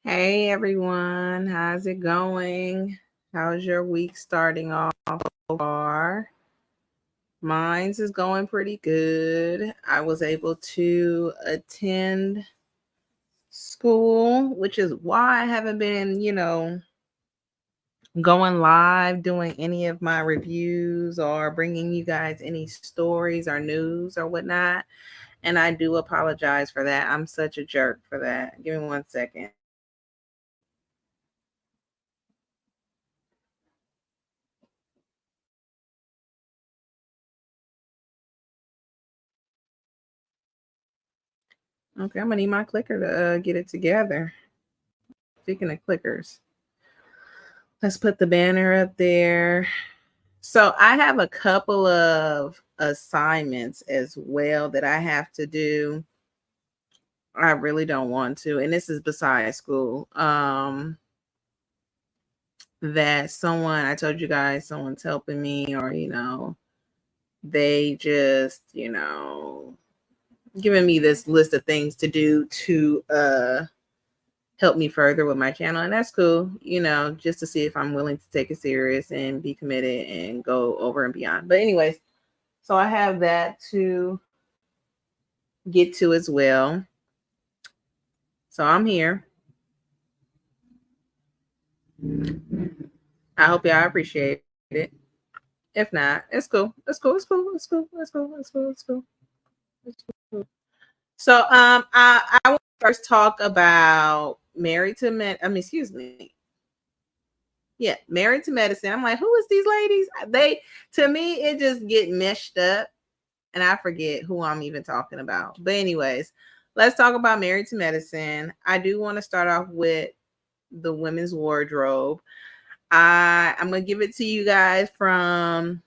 Hey everyone, how's it going? How's your week starting off so far? Mine's is going pretty good. I was able to attend school, which is why I haven't been, going live, doing any of my reviews or bringing you guys any stories or news or whatnot. And I do apologize for that. I'm such a jerk for that. Give me 1 second. Okay, I'm gonna need my clicker to get it together. Speaking of clickers, let's put the banner up there. So I have a couple of assignments as well that I have to do. I really don't want to, and this is besides school. That someone I told you guys, someone's helping me, or they just giving me this list of things to do to help me further with my channel, and that's cool, just to see if I'm willing to take it serious and be committed and go over and beyond. But anyways, so I have that to get to as well. So I'm here. I hope y'all appreciate it. If not, it's cool. It's cool. It's cool. It's cool. It's cool. It's cool. It's cool. It's cool. It's cool. So I want to first talk about married to med. Excuse me. Yeah, married to medicine. I'm like, who is these ladies? To me, it just get meshed up, and I forget who I'm even talking about. But anyways, let's talk about married to medicine. I do want to start off with the women's wardrobe. I'm gonna give it to you guys from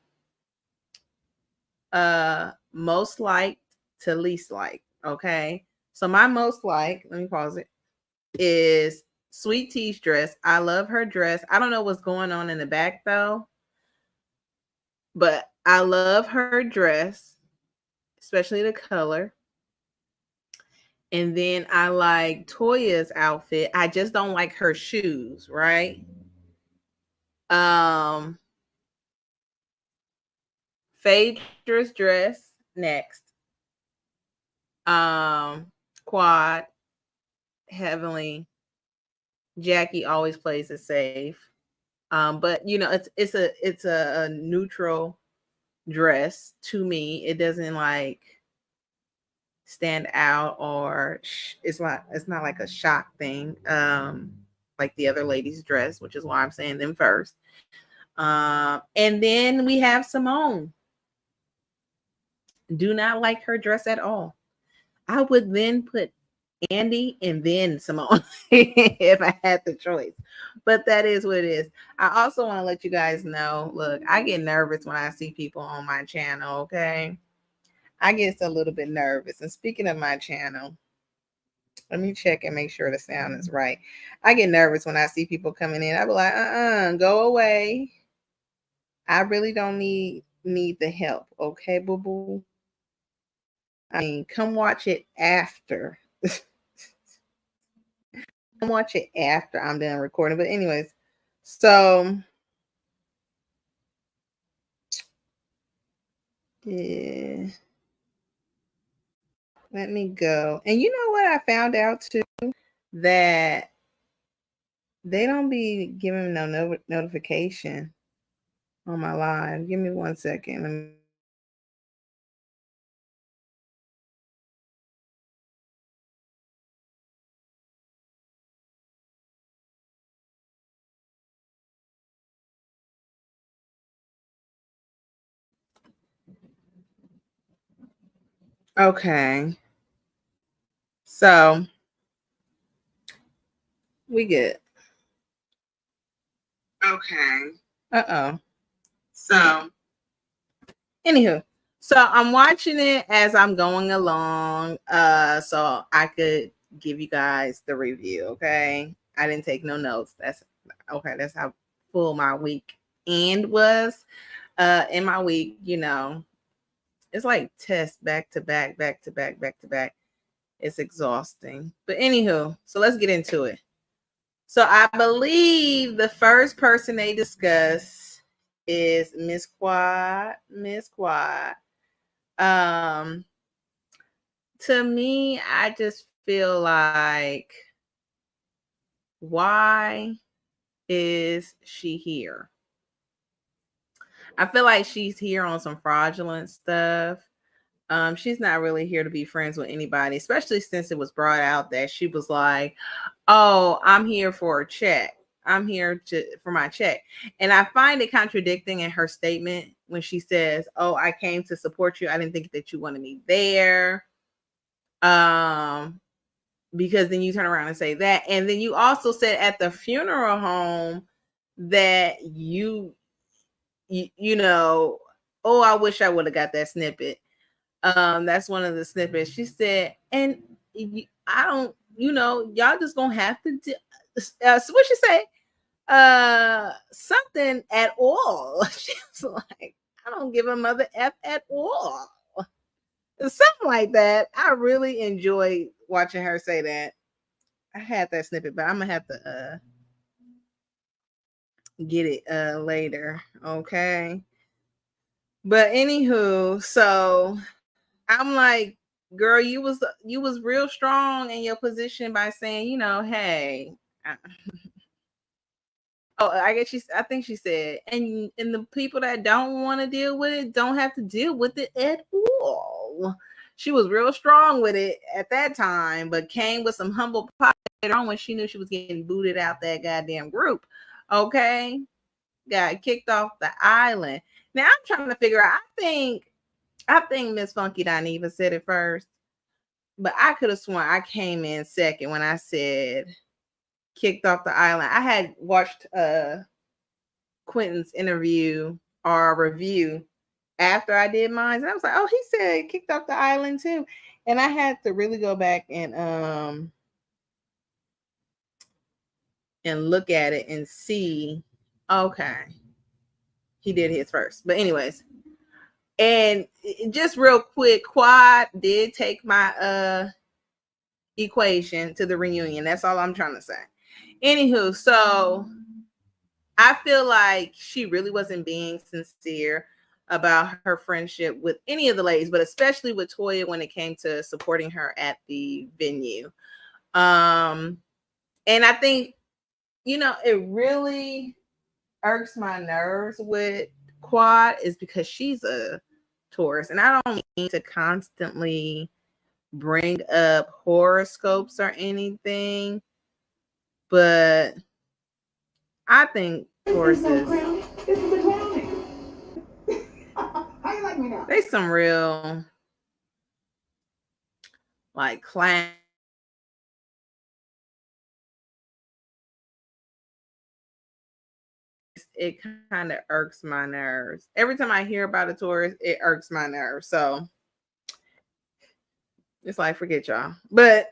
most liked to least liked. Okay, so my most liked, let me pause it, is Sweet Tea's dress. I love her dress. I don't know what's going on in the back though, but I love her dress, especially the color. And then I like Toya's outfit. I just don't like her shoes, right? Um Phaedra's dress next. Quad, Heavenly. Jackie always plays it safe. But it's a neutral dress to me. It doesn't like stand out, or it's not like a shock thing, like the other ladies dress, which is why I'm saying them first. And then we have Simone. Do not like her dress at all. I would then put Andy and then Simone if I had the choice. But that is what it is. I also want to let you guys know, look, I get nervous when I see people on my channel, okay? I get a little bit nervous. And speaking of my channel, let me check and make sure the sound is right. I get nervous when I see people coming in. I be like, go away. I really don't need the help, okay, boo boo? I mean, come watch it after. Come watch it after I'm done recording. But anyways, so yeah, let me go. And you know what I found out too? That they don't be giving no notification on my live. Give me 1 second. Let me. Okay, so we good. Okay. Uh-oh. So, anywho, so I'm watching it as I'm going along, so I could give you guys the review. Okay, I didn't take no notes. That's okay. That's how full my week end was. In my week, it's like tests back to back, back to back, back to back. It's exhausting. But anywho, so let's get into it. So I believe the first person they discuss is Miss Quad. Miss Quad. Um, to me, I just feel like, why is she here? I feel like she's here on some fraudulent stuff. She's not really here to be friends with anybody, especially since it was brought out that she was like, "Oh, I'm here for a check. I'm here for my check." And I find it contradicting in her statement when she says, "Oh, I came to support you. I didn't think that you wanted me there." Um, because then you turn around and say that, and then you also said at the funeral home that you know, oh, I wish I would have got that snippet. That's one of the snippets. She said, and I don't, y'all just gonna have to do, so what she say? Something at all. She's like, I don't give a mother F at all. Something like that. I really enjoy watching her say that. I had that snippet, but I'm gonna have to get it later. Okay. But anywho, so I'm like, girl, you was real strong in your position by saying, hey, oh, I think she said, and the people that don't want to deal with it don't have to deal with it at all. She was real strong with it at that time, but came with some humble pie later on when she knew she was getting booted out that goddamn group. Okay, got kicked off the island. Now I'm trying to figure out. I think Miss Funky Dineva said it first, but I could have sworn I came in second when I said kicked off the island. I had watched Quentin's interview or review after I did mine, and I was like, oh, he said kicked off the island too. And I had to really go back and look at it and see, okay, he did his first. But anyways, and just real quick, Quad did take my equation to the reunion. That's all I'm trying to say. Anywho, so I feel like she really wasn't being sincere about her friendship with any of the ladies, but especially with Toya when it came to supporting her at the venue. And I think, it really irks my nerves with Quad is because she's a Taurus, and I don't mean to constantly bring up horoscopes or anything, but I think Tauruses, they some real like clown. It kind of irks my nerves. Every time I hear about a Taurus, it irks my nerves. So it's like, forget y'all. But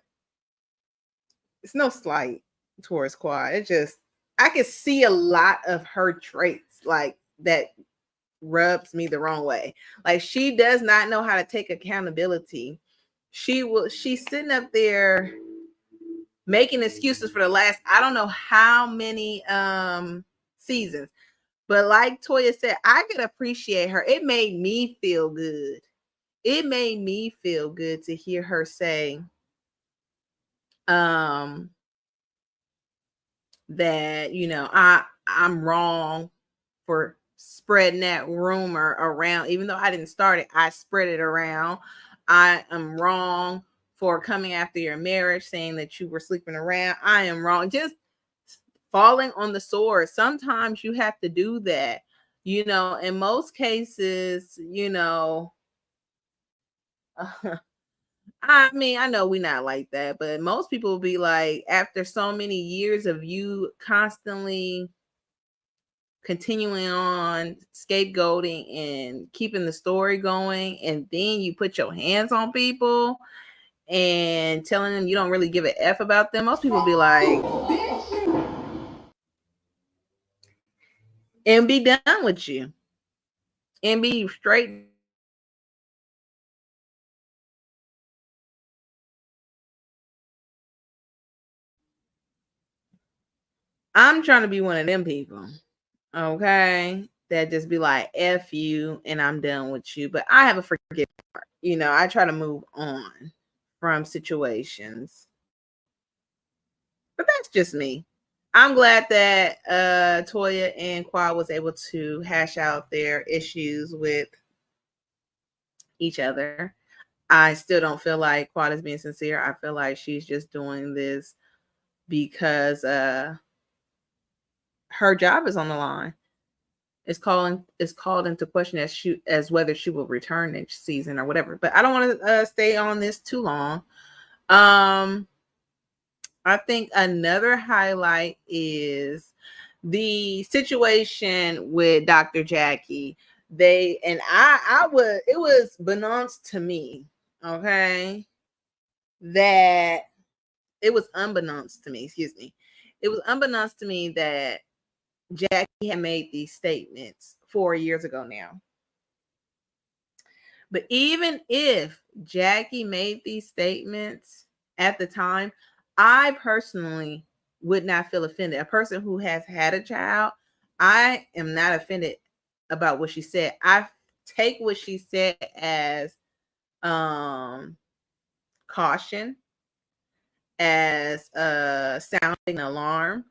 it's no slight towards Quad. It just, I can see a lot of her traits like that rubs me the wrong way. Like, she does not know how to take accountability. She's sitting up there making excuses for the last, I don't know how many seasons. But like Toya said, I could appreciate her. It made me feel good. It made me feel good to hear her say that, I'm wrong for spreading that rumor around. Even though I didn't start it, I spread it around. I am wrong for coming after your marriage, saying that you were sleeping around. I am wrong. Just falling on the sword. Sometimes you have to do that. In most cases, I mean, I know we're not like that, but most people will be like, after so many years of you constantly continuing on scapegoating and keeping the story going, and then you put your hands on people and telling them you don't really give a F about them. Most people will be like, and be done with you and be straight. I'm trying to be one of them people, okay, that just be like, F you and I'm done with you. But I have a forgiving heart. I try to move on from situations. But that's just me. I'm glad that Toya and Quad was able to hash out their issues with each other. I still don't feel like Quad is being sincere. I feel like she's just doing this because her job is on the line. It's called into question as whether she will return next season or whatever. But I don't want to stay on this too long. I think another highlight is the situation with Dr. Jackie. I was it was beknownst to me, okay, that it was unbeknownst to me, excuse me. It was unbeknownst to me that Jackie had made these statements 4 years ago now. But even if Jackie made these statements at the time, I personally would not feel offended. A person who has had a child, I am not offended about what she said. I take what she said as caution, as sounding alarm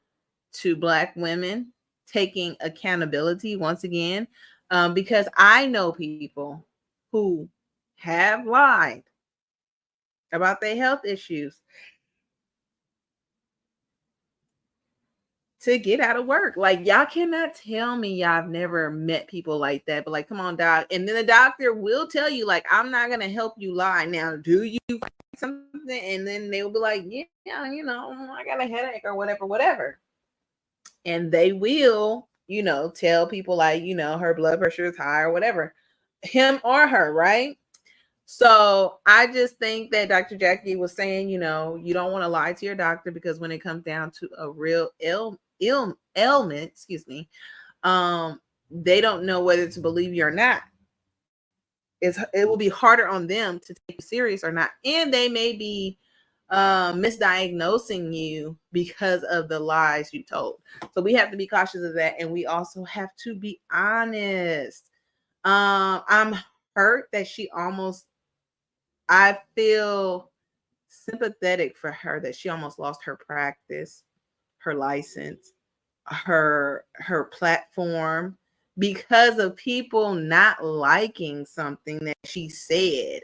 to Black women taking accountability once again, because I know people who have lied about their health issues to get out of work. Like, y'all cannot tell me y'all have never met people like that. But like, come on, doc. And then the doctor will tell you, like, I'm not gonna help you lie. Now, do you something? And then they will be like, yeah, I got a headache or whatever. And they will, tell people like, her blood pressure is high or whatever, him or her, right? So I just think that Dr. Jackie was saying, you don't want to lie to your doctor, because when it comes down to a real ailment, excuse me, they don't know whether to believe you or not. It will be harder on them to take you serious or not, and they may be misdiagnosing you because of the lies you told. So we have to be cautious of that, and we also have to be honest. I'm hurt that I feel sympathetic for her that she almost lost her practice, her license, her platform, because of people not liking something that she said,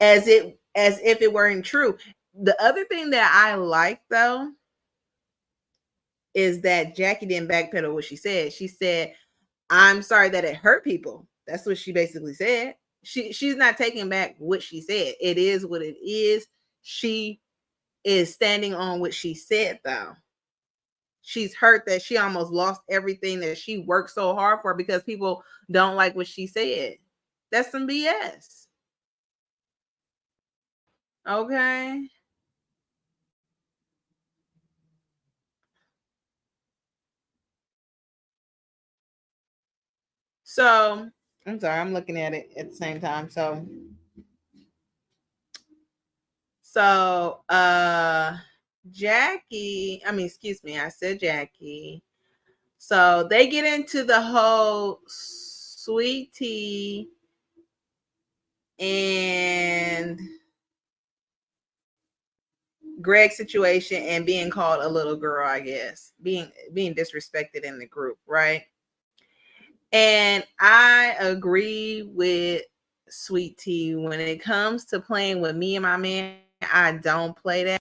as if it weren't true. The other thing that I like, though, is that Jackie didn't backpedal what she said. She said, I'm sorry that it hurt people. That's what she basically said. She's not taking back what she said. It is what it is. She is standing on what she said, though. She's hurt that she almost lost everything that she worked so hard for because people don't like what she said. That's some BS. Okay. So I'm sorry, I'm looking at it at the same time. So Jackie, I mean, excuse me, I said Jackie. So they get into the whole Sweet Tea and Greg situation and being called a little girl, I guess, being disrespected in the group, right? And I agree with Sweet Tea when it comes to playing with me and my man. I don't play that.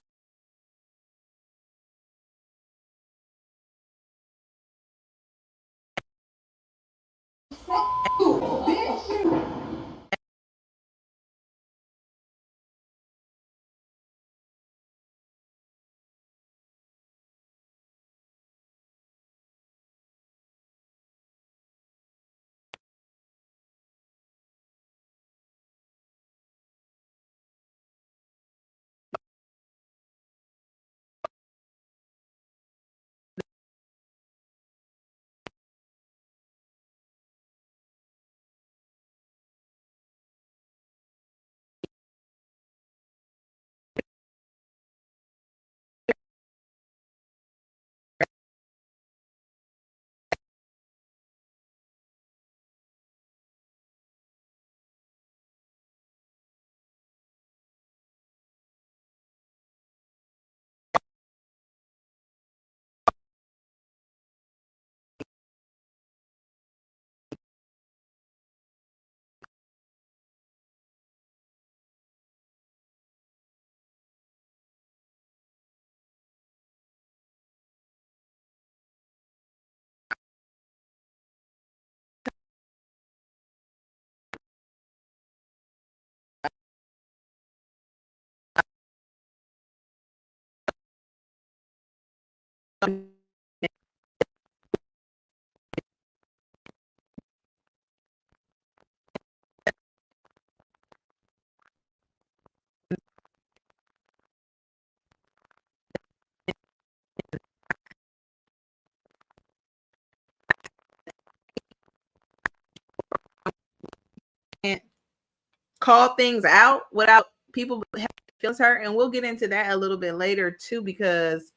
call things out without people having feelings hurt. And we'll get into that a little bit later too, because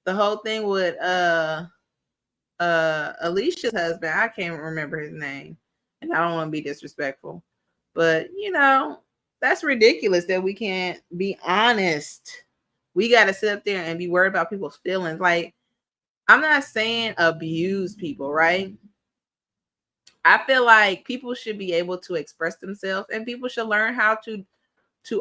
the whole thing with Alicia's husband, I can't remember his name, and I don't want to be disrespectful, but you know, that's ridiculous that we can't be honest. We got to sit up there and be worried about people's feelings. Like, I'm not saying abuse people, right? I feel like people should be able to express themselves, and people should learn how to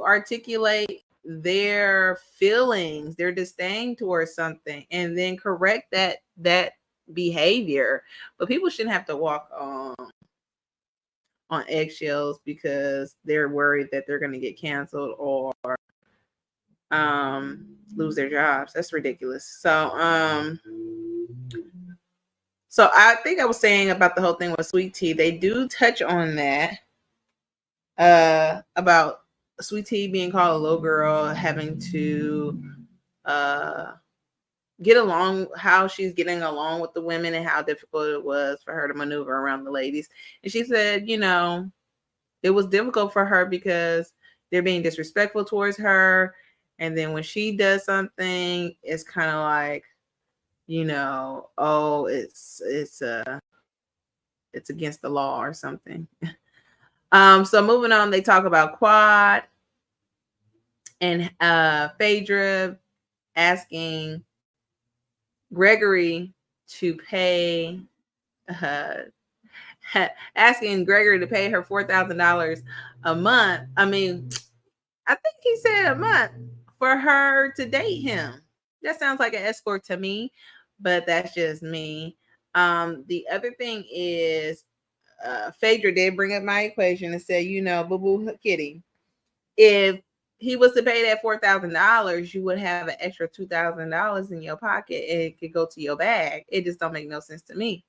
articulate their feelings, their disdain towards something, and then correct that behavior. But people shouldn't have to walk on eggshells because they're worried that they're going to get canceled or lose their jobs. That's ridiculous. So I think I was saying about the whole thing with Sweet Tea. They do touch on that about Sweet Tea being called a little girl, having to get along, how she's getting along with the women and how difficult it was for her to maneuver around the ladies. And she said, you know, it was difficult for her because they're being disrespectful towards her. And then when she does something, it's kind of like, you know, oh, it's against the law or something. So moving on, they talk about Quad and Phaedra asking Gregory to pay asking Gregory to pay her $4,000 a month. I mean, I think he said a month for her to date him. That sounds like an escort to me, but that's just me. The other thing is, Phaedra did bring up my equation and said, you know, boo boo kitty, if he was to pay that $4,000, you would have an extra $2,000 in your pocket and it could go to your bag. It just don't make no sense to me.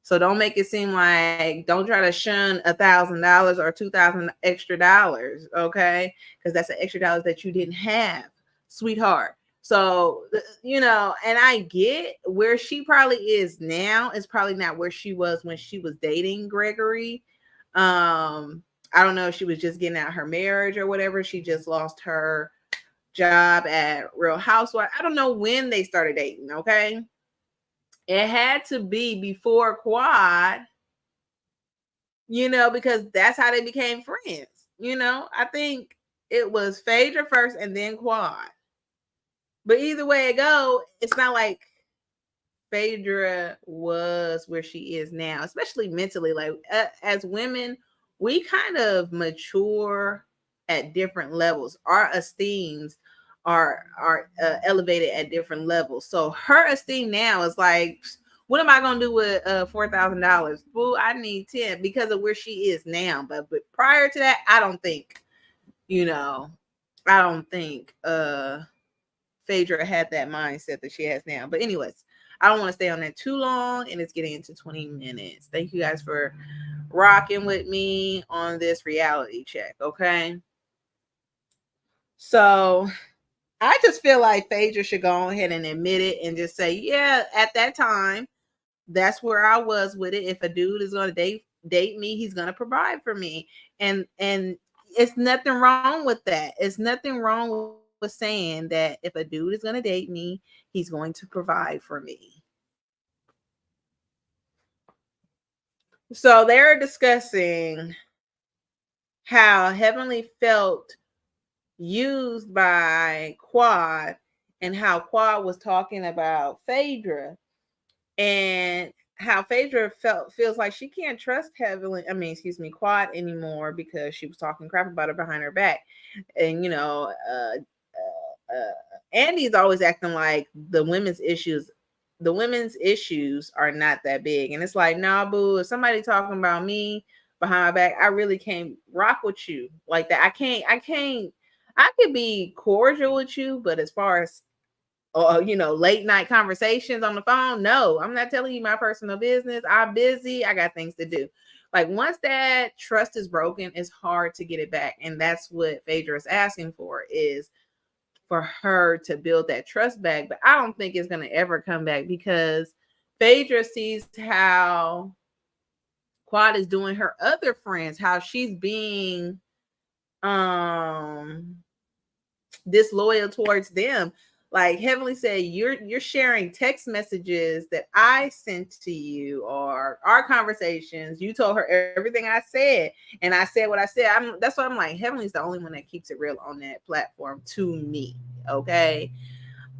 So don't make it seem like, don't try to shun $1,000 or $2,000 extra dollars, okay? Because that's an extra dollars that you didn't have, sweetheart. So, you know, and I get where she probably is now is probably not where she was when she was dating Gregory. I don't know if she was just getting out her marriage or whatever. She just lost her job at Real Housewives. I don't know when they started dating, okay? It had to be before Quad, you know, because that's how they became friends. You know, I think it was Phaedra first and then Quad. But either way it go, it's not like Phaedra was where she is now, especially mentally. Like as women, we kind of mature at different levels. Our esteems are elevated at different levels. So her esteem now is like, what am I gonna do with $4,000? Boo, I need 10 because of where she is now. But prior to that, I don't think, you know, I don't think Phaedra had that mindset that she has now. But anyways, I don't want to stay on that too long, and it's getting into 20 minutes. Thank you guys for rocking with me on this reality check, okay? So I just feel like Phaedra should go ahead and admit it and just say, yeah, at that time, that's where I was with it. If a dude is going to date me, he's going to provide for me. And it's nothing wrong with that. It's nothing wrong with saying that if a dude is going to date me, he's going to provide for me. So they're discussing how Heavenly felt used by Quad and how Quad was talking about Phaedra and how Phaedra feels like she can't trust Quad anymore because she was talking crap about her behind her back. And, you know, Andy's always acting like the women's issues are not that big. And it's like, nah, boo, if somebody talking about me behind my back, I really can't rock with you like that. I could be cordial with you, but as far as you know, late night conversations on the phone, no, I'm not telling you my personal business. I'm busy. I got things to do. Like once that trust is broken, it's hard to get it back. And that's what Phaedra is asking for, is for her to build that trust back. But I don't think it's going to ever come back because Phaedra sees how Quad is doing her other friends, how she's being disloyal towards them. Like Heavenly said, you're sharing text messages that I sent to you or our conversations. You told her everything I said, and I said what I said. That's why I'm like, Heavenly's the only one that keeps it real on that platform to me. Okay.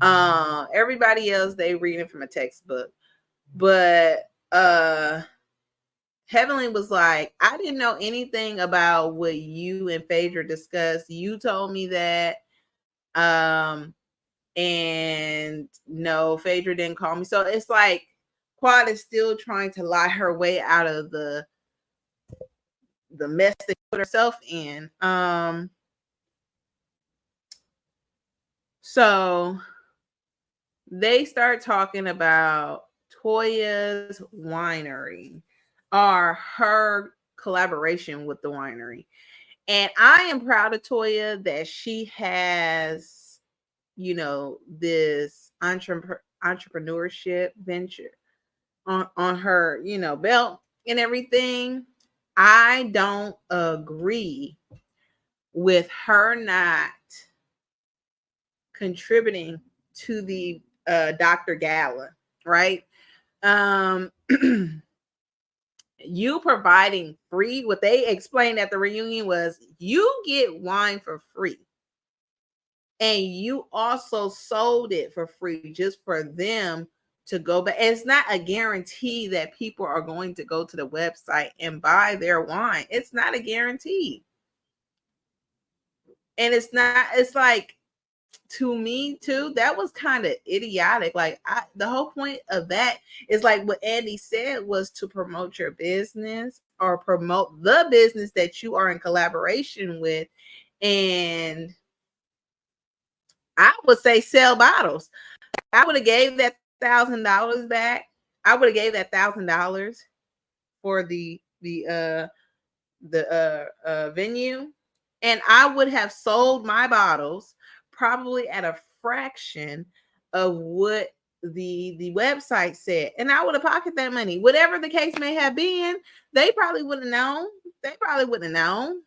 Everybody else, they reading from a textbook. But Heavenly was like, I didn't know anything about what you and Phaedra discussed. You told me that. And no, Phaedra didn't call me. So it's like Quad is still trying to lie her way out of the mess that she put herself in. So they start talking about Toya's winery or her collaboration with the winery. And I am proud of Toya that she has, this entrepreneurship venture on her, belt and everything. I don't agree with her not contributing to the Dr. Gala, right? You providing free, what they explained at the reunion was you get wine for free. And you also sold it for free just for them to go back. It's not a guarantee that people are going to go to the website and buy their wine. It's not a guarantee. And it's like, to me too, that was kind of idiotic. Like the whole point of that is like what Andy said was to promote your business or promote the business that you are in collaboration with. And I would say sell bottles. I would have gave that $1,000 back. I would have gave that $1,000 for the venue, and I would have sold my bottles probably at a fraction of what the website said, and I would have pocketed that money. Whatever the case may have been, they probably wouldn't have known. They probably wouldn't have known.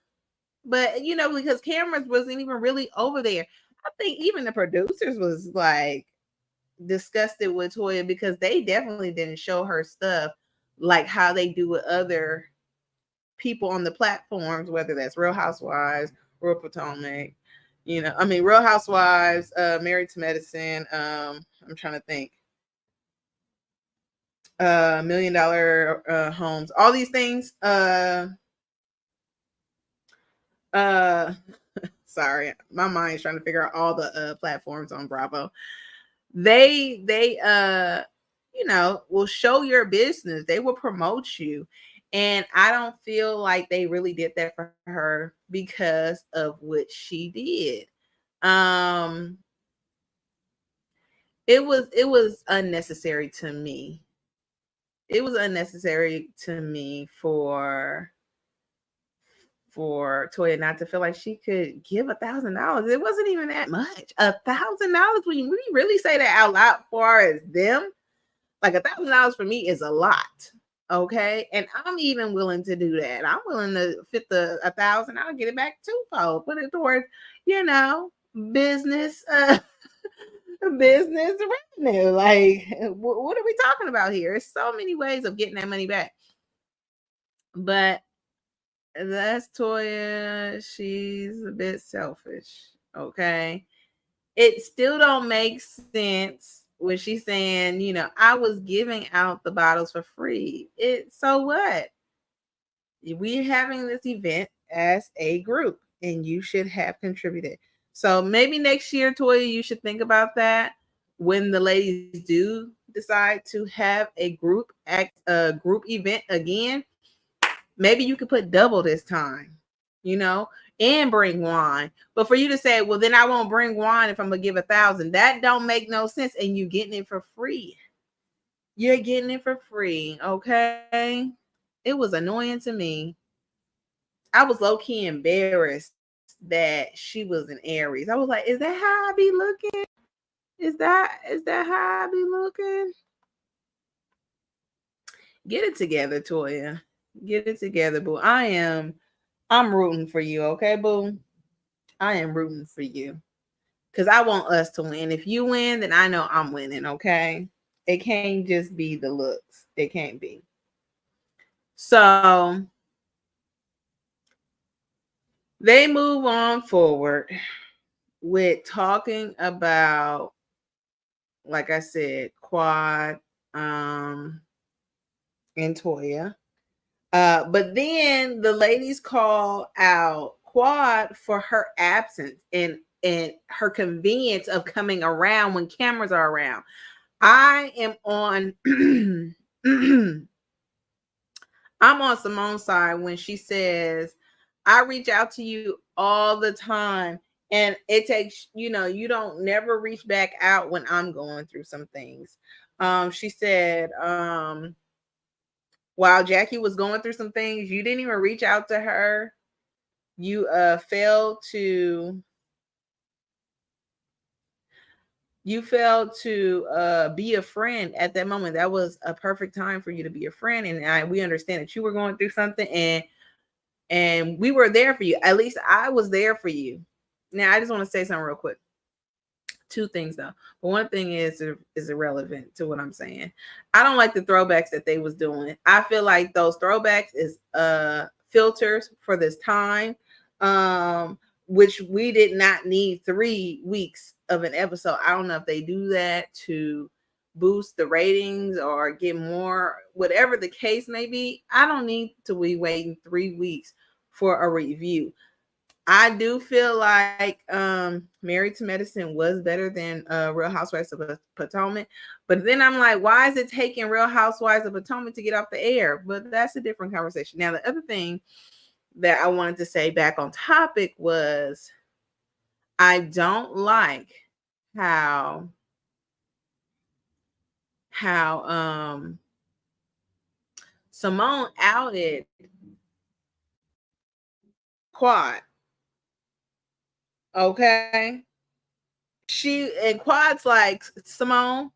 But because cameras wasn't even really over there. I think even the producers was like disgusted with Toya because they definitely didn't show her stuff like how they do with other people on the platforms, whether that's Real Housewives, Real Potomac, Real Housewives, Married to Medicine. I'm trying to think. $1 Million Homes, all these things. Sorry, my mind's trying to figure out all the platforms on Bravo. They will show your business. They will promote you. And I don't feel like they really did that for her because of what she did. It was unnecessary to me. It was unnecessary to me for Toya not to feel like she could give $1,000. It wasn't even that much. $1,000, when you really say that out loud, far as them, like $1,000 for me is a lot. Okay. And I'm even willing to do that. I'm willing to fit the 1,000. I'll get it back twofold. Put it towards, business, business revenue. Like, what are we talking about here? There's so many ways of getting that money back. But that's Toya. She's a bit selfish. Okay. It still don't make sense when she's saying, I was giving out the bottles for free. So what? We're having this event as a group and you should have contributed. So maybe next year, Toya, you should think about that when the ladies do decide to have a group event again. Maybe you could put double this time, and bring wine. But for you to say, well, then I won't bring wine if I'm gonna give 1,000, that don't make no sense. And you getting it for free. You're getting it for free. Okay. It was annoying to me. I was low-key embarrassed that she was an Aries. I was like, is that how I be looking? Is that how I be looking? Get it together, Toya. Get it together, boo. I'm rooting for you, okay, boo? I am rooting for you because I want us to win. If you win, then I know I'm winning. Okay, it can't just be the looks. It can't be. So they move on forward with talking about, like I said, Quad and Toya. But then the ladies call out Quad for her absence and her convenience of coming around when cameras are around. I am on I'm on Simone's side when she says, I reach out to you all the time. And it takes, you don't never reach back out when I'm going through some things. She said, while Jackie was going through some things, you didn't even reach out to her. You failed to be a friend at that moment. That was a perfect time for you to be a friend. And we understand that you were going through something, and we were there for you. At least I was there for you. Now, I just want to say something real quick. Two things though, but one thing is irrelevant to what I'm saying. I don't like the throwbacks that they was doing. I feel like those throwbacks is filters for this time, which we did not need 3 weeks of an episode. I don't know if they do that to boost the ratings or get more, whatever the case may be. I don't need to be waiting 3 weeks for a review. I do feel like Married to Medicine was better than Real Housewives of Potomac. But then I'm like, why is it taking Real Housewives of Potomac to get off the air? But that's a different conversation. Now, the other thing that I wanted to say back on topic was I don't like how Simone outed Quad. Okay. And Quad's like, Simone,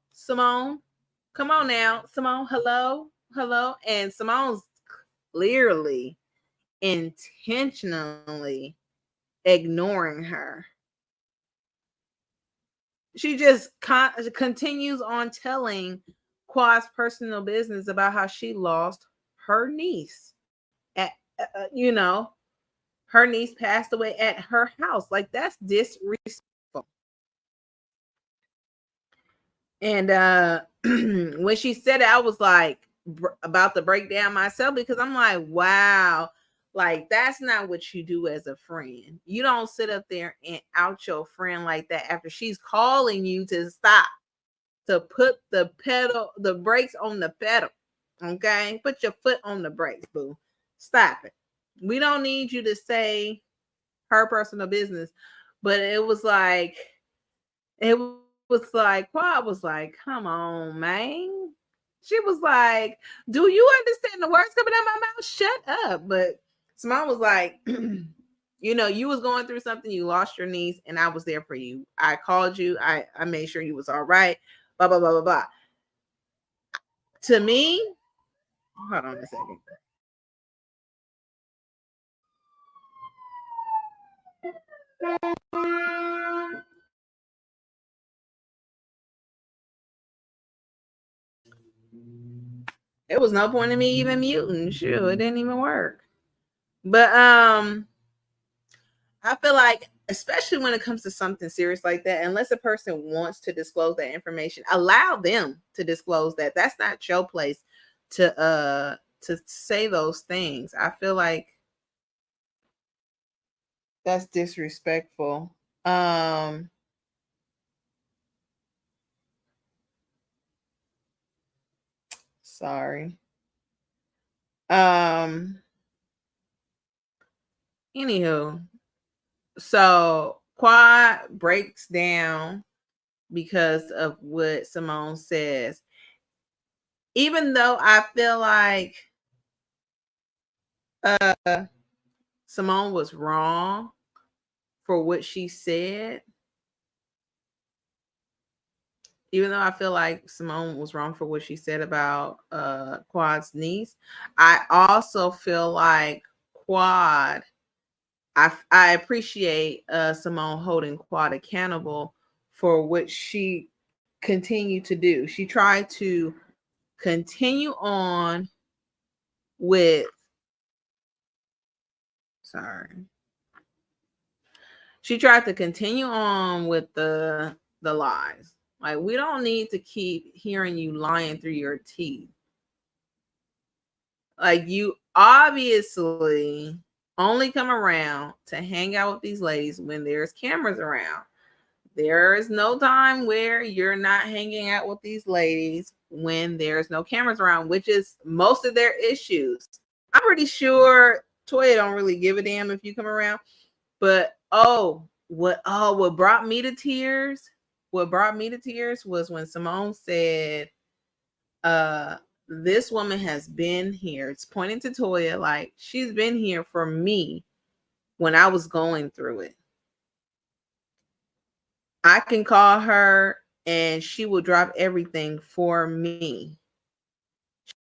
come on now, Simone, hello. And Simone's clearly intentionally ignoring her. She just continues on telling Quad's personal business about how she lost her niece at, her niece passed away at her house. Like, that's disrespectful. And when she said it, I was like about to break down myself, because I'm like, wow, like that's not what you do as a friend. You don't sit up there and out your friend like that after she's calling you to stop, to put the brakes on the pedal. Okay, put your foot on the brakes, boo. Stop it. We don't need you to say her personal business, but it was like Quad was like, come on, man. She was like, do you understand the words coming out my mouth? Shut up. But Simone was like, you was going through something. You lost your niece, and I was there for you. I called you. I made sure you was all right. Blah, blah, blah, blah, blah. To me, hold on a second. There was no point in me even muting. Sure, it didn't even work. But I feel like, especially when it comes to something serious like that, unless a person wants to disclose that information, allow them to disclose that. That's not your place to say those things. I feel like that's disrespectful. Sorry. Anywho, so Quad breaks down because of what Simone says. Even though I feel like Simone was wrong for what she said, even though I feel like Simone was wrong for what she said about Quad's niece, I also feel like Quad, I appreciate Simone holding Quad accountable for what she continued to do. She tried to continue on with, sorry. She tried to continue on with the lies. Like, we don't need to keep hearing you lying through your teeth. Like, you obviously only come around to hang out with these ladies when there's cameras around. There is no time where you're not hanging out with these ladies when there's no cameras around, which is most of their issues. I'm pretty sure Toya don't really give a damn if you come around. But what brought me to tears? What brought me to tears was when Simone said, this woman has been here. It's pointing to Toya, like, she's been here for me when I was going through it. I can call her and she will drop everything for me.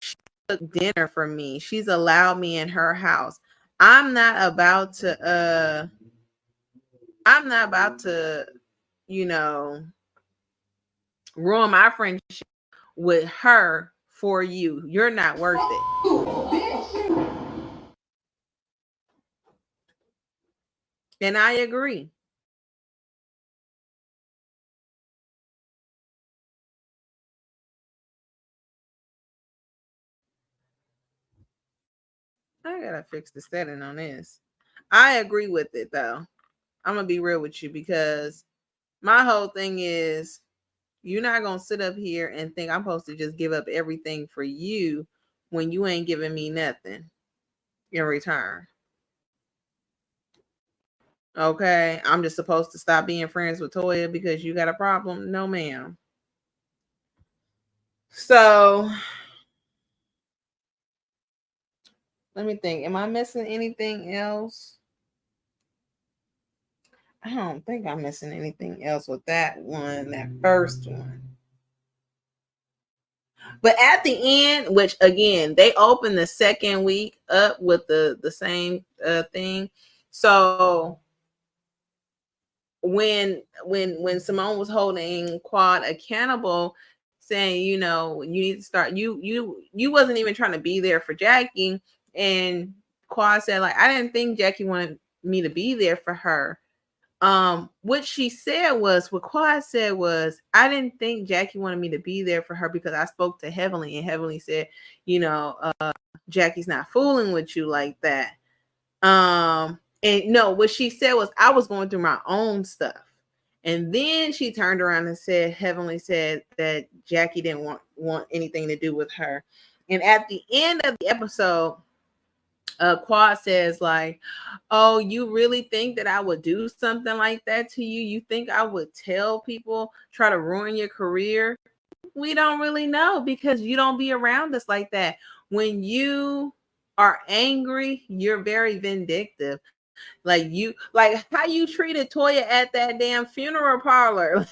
She cooked dinner for me. She's allowed me in her house. I'm not about to, you know, ruin my friendship with her for you. You're not worth it. And I agree. I gotta fix the setting on this. I agree with it though. I'm gonna be real with you, because my whole thing is, you're not gonna sit up here and think I'm supposed to just give up everything for you when you ain't giving me nothing in return. Okay, I'm just supposed to stop being friends with Toya because you got a problem? No, ma'am. So let me think. Am I missing anything else? I don't think I'm missing anything else with that one, that first one. But at the end, which again, they opened the second week up with the same thing. So when Simone was holding Quad accountable, saying, you know, you need to start, you wasn't even trying to be there for Jackie, and Quad said, like, I didn't think Jackie wanted me to be there for her. What she said was, what Quad said was, I didn't think Jackie wanted me to be there for her because I spoke to Heavenly, and Heavenly said, you know, Jackie's not fooling with you like that. And no, what she said was, I was going through my own stuff. And then she turned around and said, Heavenly said that Jackie didn't want anything to do with her. And at the end of the episode, Quad says, like, oh, you really think that I would do something like that to you? You think I would tell people, try to ruin your career? We don't really know, because you don't be around us like that. When you are angry, you're very vindictive. Like how you treated Toya at that damn funeral parlor,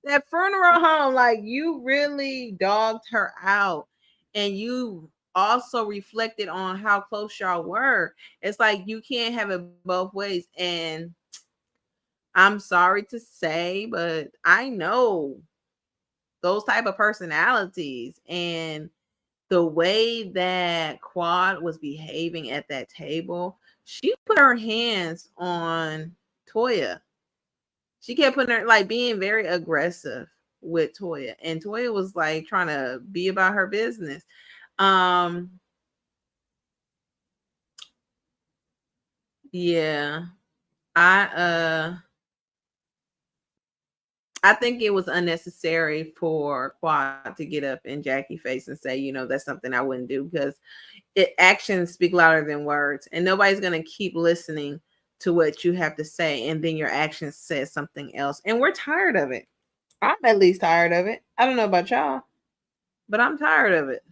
that funeral home, like, you really dogged her out. And you also reflected on how close y'all were. It's like, you can't have it both ways. And I'm sorry to say, but I know those type of personalities, and the way that Quad was behaving at that table, she put her hands on Toya. She kept putting her, like, being very aggressive with Toya, and Toya was like trying to be about her business. Yeah, I I think it was unnecessary for Quad to get up in Jackie's face and say, you know, that's something I wouldn't do, because actions speak louder than words, and nobody's going to keep listening to what you have to say, and then your actions says something else. And we're tired of it. I'm at least tired of it. I don't know about y'all, but I'm tired of it.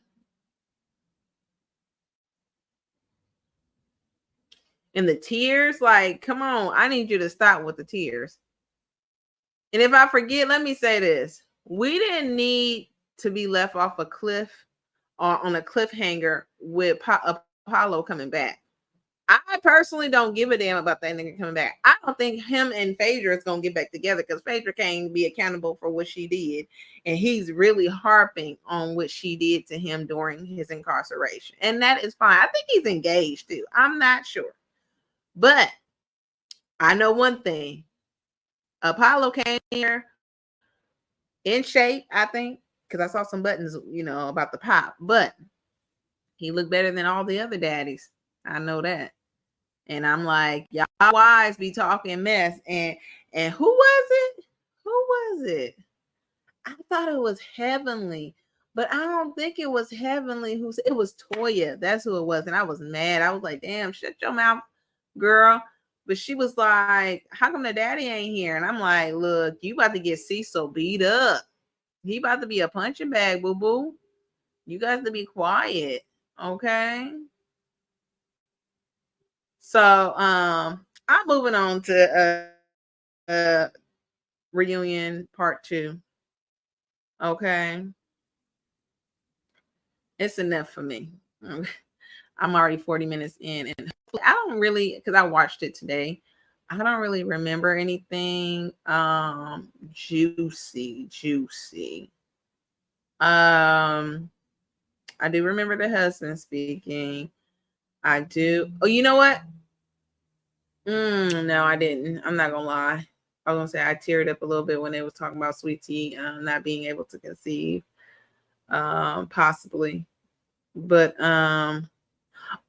And the tears, like, come on, I need you to stop with the tears. And if I forget, let me say this. We didn't need to be left off a cliff or on a cliffhanger with Apollo coming back. I personally don't give a damn about that nigga coming back. I don't think him and Phaedra is gonna get back together because Phaedra can't be accountable for what she did, and he's really harping on what she did to him during his incarceration, and that is fine. I think he's engaged too. I'm not sure, but I know one thing: Apollo came here in shape, I think, because I saw some buttons, about the pop, but he looked better than all the other daddies. I know that. And I'm like, y'all wives be talking mess. And who was it? Who was it? I thought it was Heavenly, but I don't think it was Heavenly. It was Toya. That's who it was. And I was mad. I was like, damn, shut your mouth, girl. But she was like, how come the daddy ain't here? And I'm like, look, you about to get Cecil beat up. He about to be a punching bag, boo-boo. You guys to be quiet, okay? So I'm moving on to reunion part 2. Okay. It's enough for me. I'm already 40 minutes in, and I don't really, because I watched it today, I don't really remember anything juicy. I do remember the husband speaking. I do. Oh, you know what? No, I didn't. I'm not gonna lie. I was gonna say I teared up a little bit when they was talking about Sweet Tea not being able to conceive, possibly. But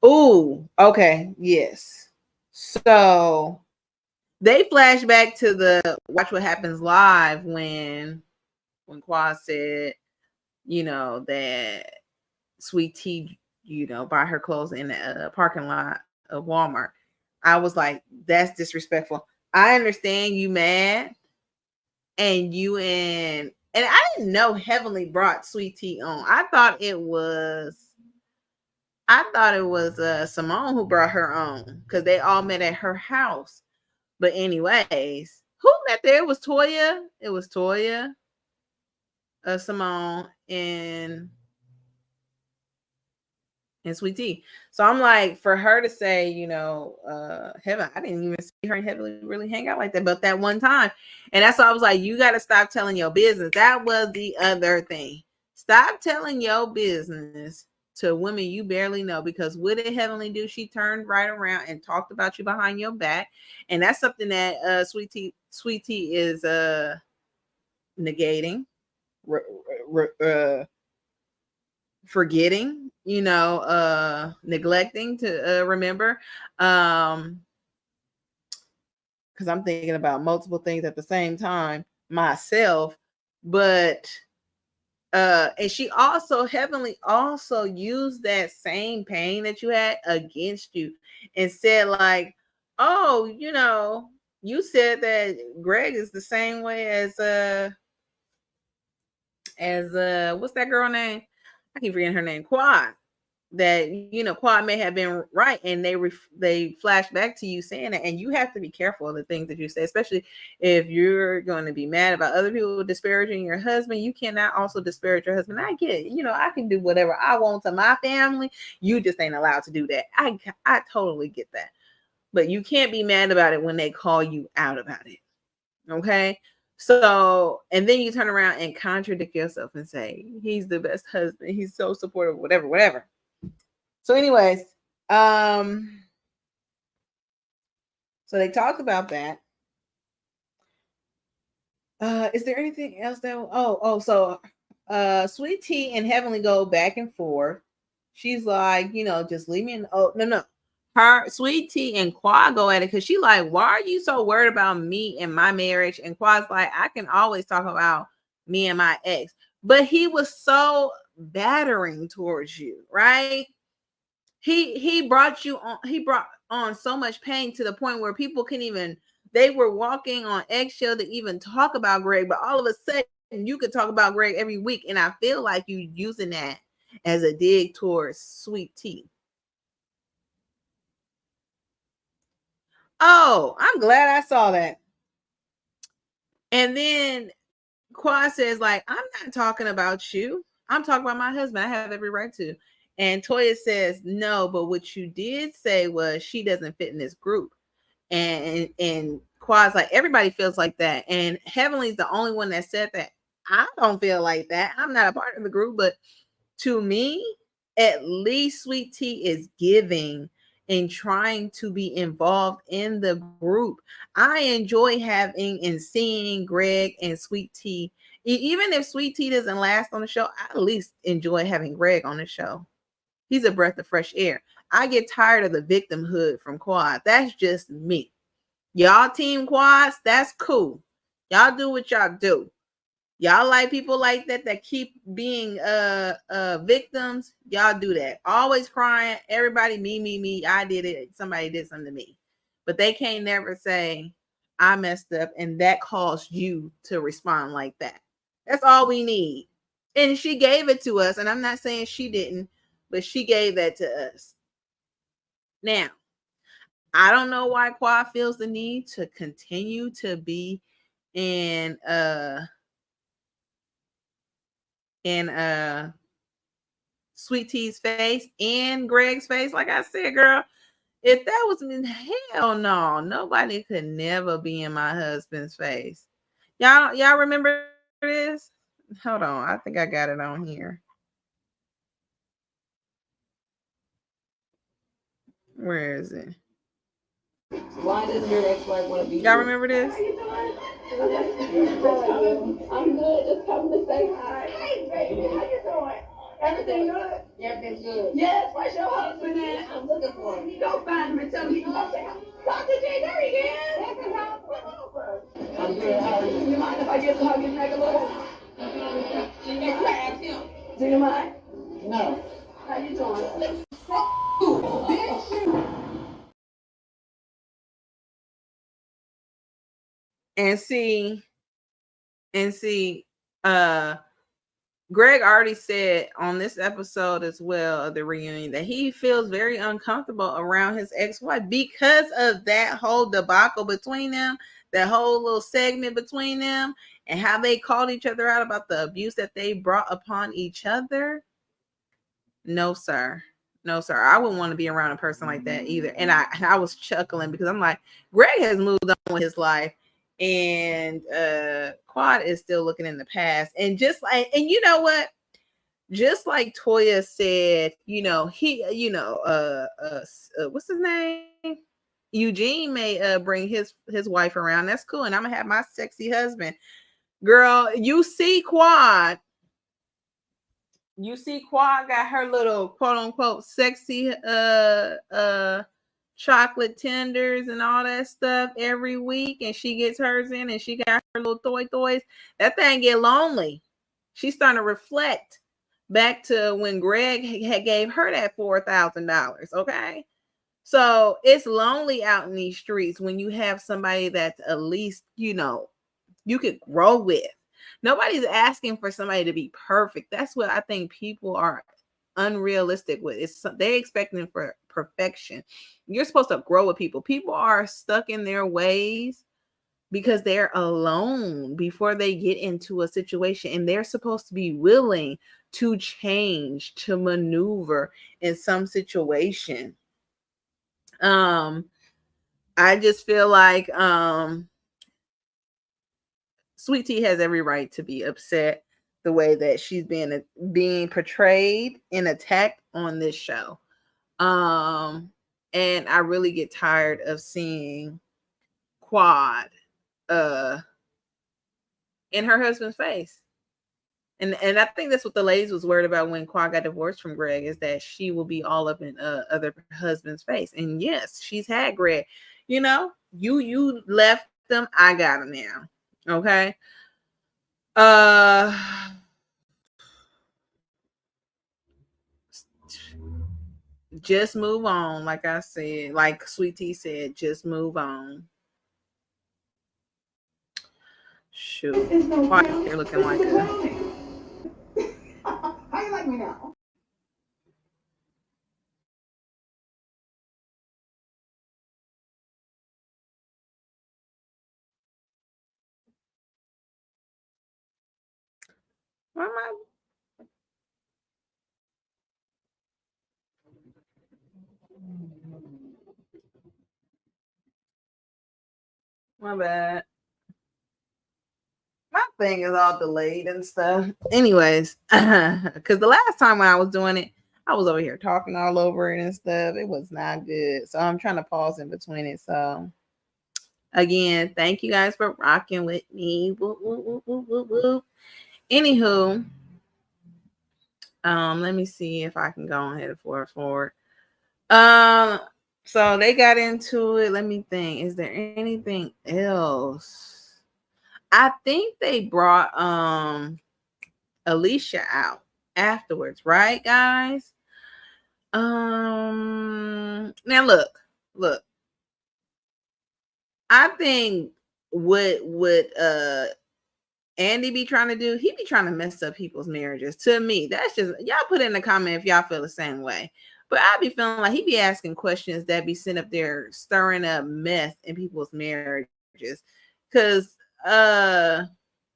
oh, okay, yes. So they flash back to the Watch What Happens Live when Quad said, that Sweet Tea, buy her clothes in the parking lot of Walmart. I was like, that's disrespectful. I understand you mad, and I didn't know Heavenly brought Sweet Tea on. I thought it was Simone who brought her on because they all met at her house. But anyways, who met there? It was Toya. It was Toya, Simone, and Sweet Tea. So I'm like, for her to say, Heaven, I didn't even see her and Heavenly really hang out like that, but that one time. And that's why I was like, you got to stop telling your business. That was the other thing. Stop telling your business to women you barely know, because what did Heavenly do? She turned right around and talked about you behind your back. And that's something that Sweet Tea is negating, forgetting, neglecting to remember, because I'm thinking about multiple things at the same time myself. But and she also, Heavenly also used that same pain that you had against you and said like, oh, you said that Greg is the same way as what's that girl name? I keep forgetting her name. Quad. That Quad may have been right, and they flash back to you saying that, and you have to be careful of the things that you say, especially if you're going to be mad about other people disparaging your husband. You cannot also disparage your husband. I get it. I can do whatever I want to my family. You just ain't allowed to do that. I totally get that, but you can't be mad about it when they call you out about it. Okay. So, and then you turn around and contradict yourself and say, he's the best husband. He's so supportive, whatever. So anyways, so they talked about that. Is there anything else so Sweet Tea and Heavenly go back and forth. She's like, just leave me in. Oh, no. Her Sweet Tea and Quad go at it because she like, why are you so worried about me and my marriage? And Quad's like, I can always talk about me and my ex. But he was so battering towards you, right? He brought on so much pain to the point where people they were walking on eggshell to even talk about Greg, but all of a sudden you could talk about Greg every week, and I feel like you using that as a dig towards Sweet Tea. Oh, I'm glad I saw that. And then Quad says, like, I'm not talking about you. I'm talking about my husband. I have every right to. And Toya says, no, but what you did say was she doesn't fit in this group. And Quad's like, everybody feels like that. And Heavenly's the only one that said that. I don't feel like that. I'm not a part of the group, but to me, at least Sweet Tea is giving and trying to be involved in the group. I enjoy having and seeing Greg and Sweet Tea. Even if Sweet Tea doesn't last on the show, I at least enjoy having Greg on the show. He's a breath of fresh air. I get tired of the victimhood from Quad. That's just me. Y'all team Quads, that's cool. Y'all do what y'all do. Y'all like people like that keep being victims. Y'all do that. Always crying. Everybody, me. I did it. Somebody did something to me. But they can't never say, I messed up and that caused you to respond like that. That's all we need. And she gave it to us. And I'm not saying she didn't, but she gave that to us. Now, I don't know why Quad feels the need to continue to be in Sweet Tea's face and Greg's face. Like I said, girl, if that was me, hell no, nobody could never be in my husband's face. Y'all remember this? Hold on, I think I got it on here. Where is it? Why does your ex-wife want to be? Y'all remember this? I'm good. Just coming to say hi. Hey, baby, how you doing? Everything good? Everything's good. Yes, where's your husband at? I'm looking for him. Go find him and tell him he can come say hi. Dr. J, there he is. I'm good. How are you? You mind if I get to hug his neck a little? And you ask him. Do you mind? No. How you doing? And see, Greg already said on this episode as well of the reunion that he feels very uncomfortable around his ex-wife because of that whole debacle between them, that whole little segment between them, and how they called each other out about the abuse that they brought upon each other. No, sir. No, sir. I wouldn't want to be around a person like that either. And I was chuckling because I'm like, Greg has moved on with his life. And Quad is still looking in the past. And just like, and you know what? Just like Toya said, what's his name? Eugene may bring his wife around. That's cool. And I'm gonna have my sexy husband. Girl, you see Quad got her little quote unquote sexy chocolate tenders and all that stuff every week, and she gets hers in and she got her little toys. That thing get lonely. She's starting to reflect back to when Greg had gave her that $4,000. Okay. So it's lonely out in these streets when you have somebody that's at least, you could grow with. Nobody's asking for somebody to be perfect. That's what I think people are unrealistic with. They expecting for perfection. You're supposed to grow with people. People are stuck in their ways because they're alone before they get into a situation, and they're supposed to be willing to change, to maneuver in some situation. I just feel like Sweet Tea has every right to be upset the way that she's being portrayed and attacked on this show. And I really get tired of seeing Quad in her husband's face. And I think that's what the ladies was worried about when Quad got divorced from Greg, is that she will be all up in other husband's face. And yes, she's had Greg. You left them, I got him now. Okay. Just move on. Like I said, like Sweet Tea said, just move on. Shoot. Why you're looking like a how you like me now? Why am I My bad. My thing is all delayed and stuff. Anyways, because the last time when I was doing it, I was over here talking all over it and stuff. It was not good. So I'm trying to pause in between it. So again, thank you guys for rocking with me. Woo, woo, woo, woo, woo, woo. Anywho, let me see if I can go ahead and forward. Um, so they got into it. Let me think. Is there anything else? I think they brought Alicia out afterwards, right, guys? Now look. I think what Andy be trying to do, he be trying to mess up people's marriages. To me, that's just, y'all put in the comment if y'all feel the same way. But I be feeling like he be asking questions that be sitting up there stirring up mess in people's marriages. Cause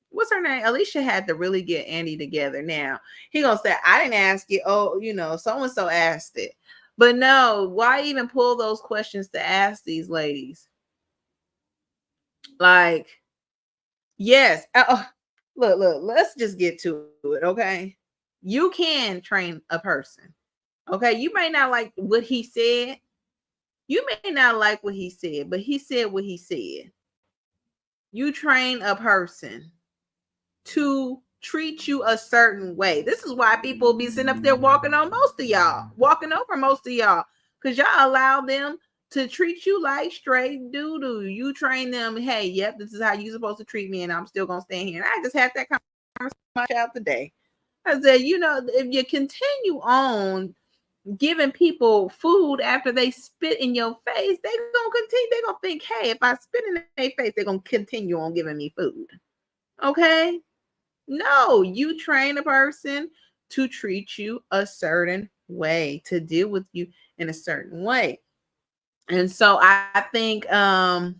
what's her name? Alicia had to really get Andy together. Now he gonna say, I didn't ask it. Oh, so and so asked it. But no, why even pull those questions to ask these ladies? Like, yes. Look, let's just get to it, okay? You can train a person, okay? You may not like what he said. You may not like what he said, but he said what he said. You train a person to treat you a certain way. This is why people be sitting up there walking over most of y'all, because y'all allow them to treat you like straight doo-doo. You train them, hey, yep, this is how you're supposed to treat me, and I'm still gonna stand here. And I just had that conversation with my child today. I said, if you continue on giving people food after they spit in your face, they gonna continue. They gonna think, hey, if I spit in their face, they're gonna continue on giving me food. Okay. No, you train a person to treat you a certain way, to deal with you in a certain way. And so I think I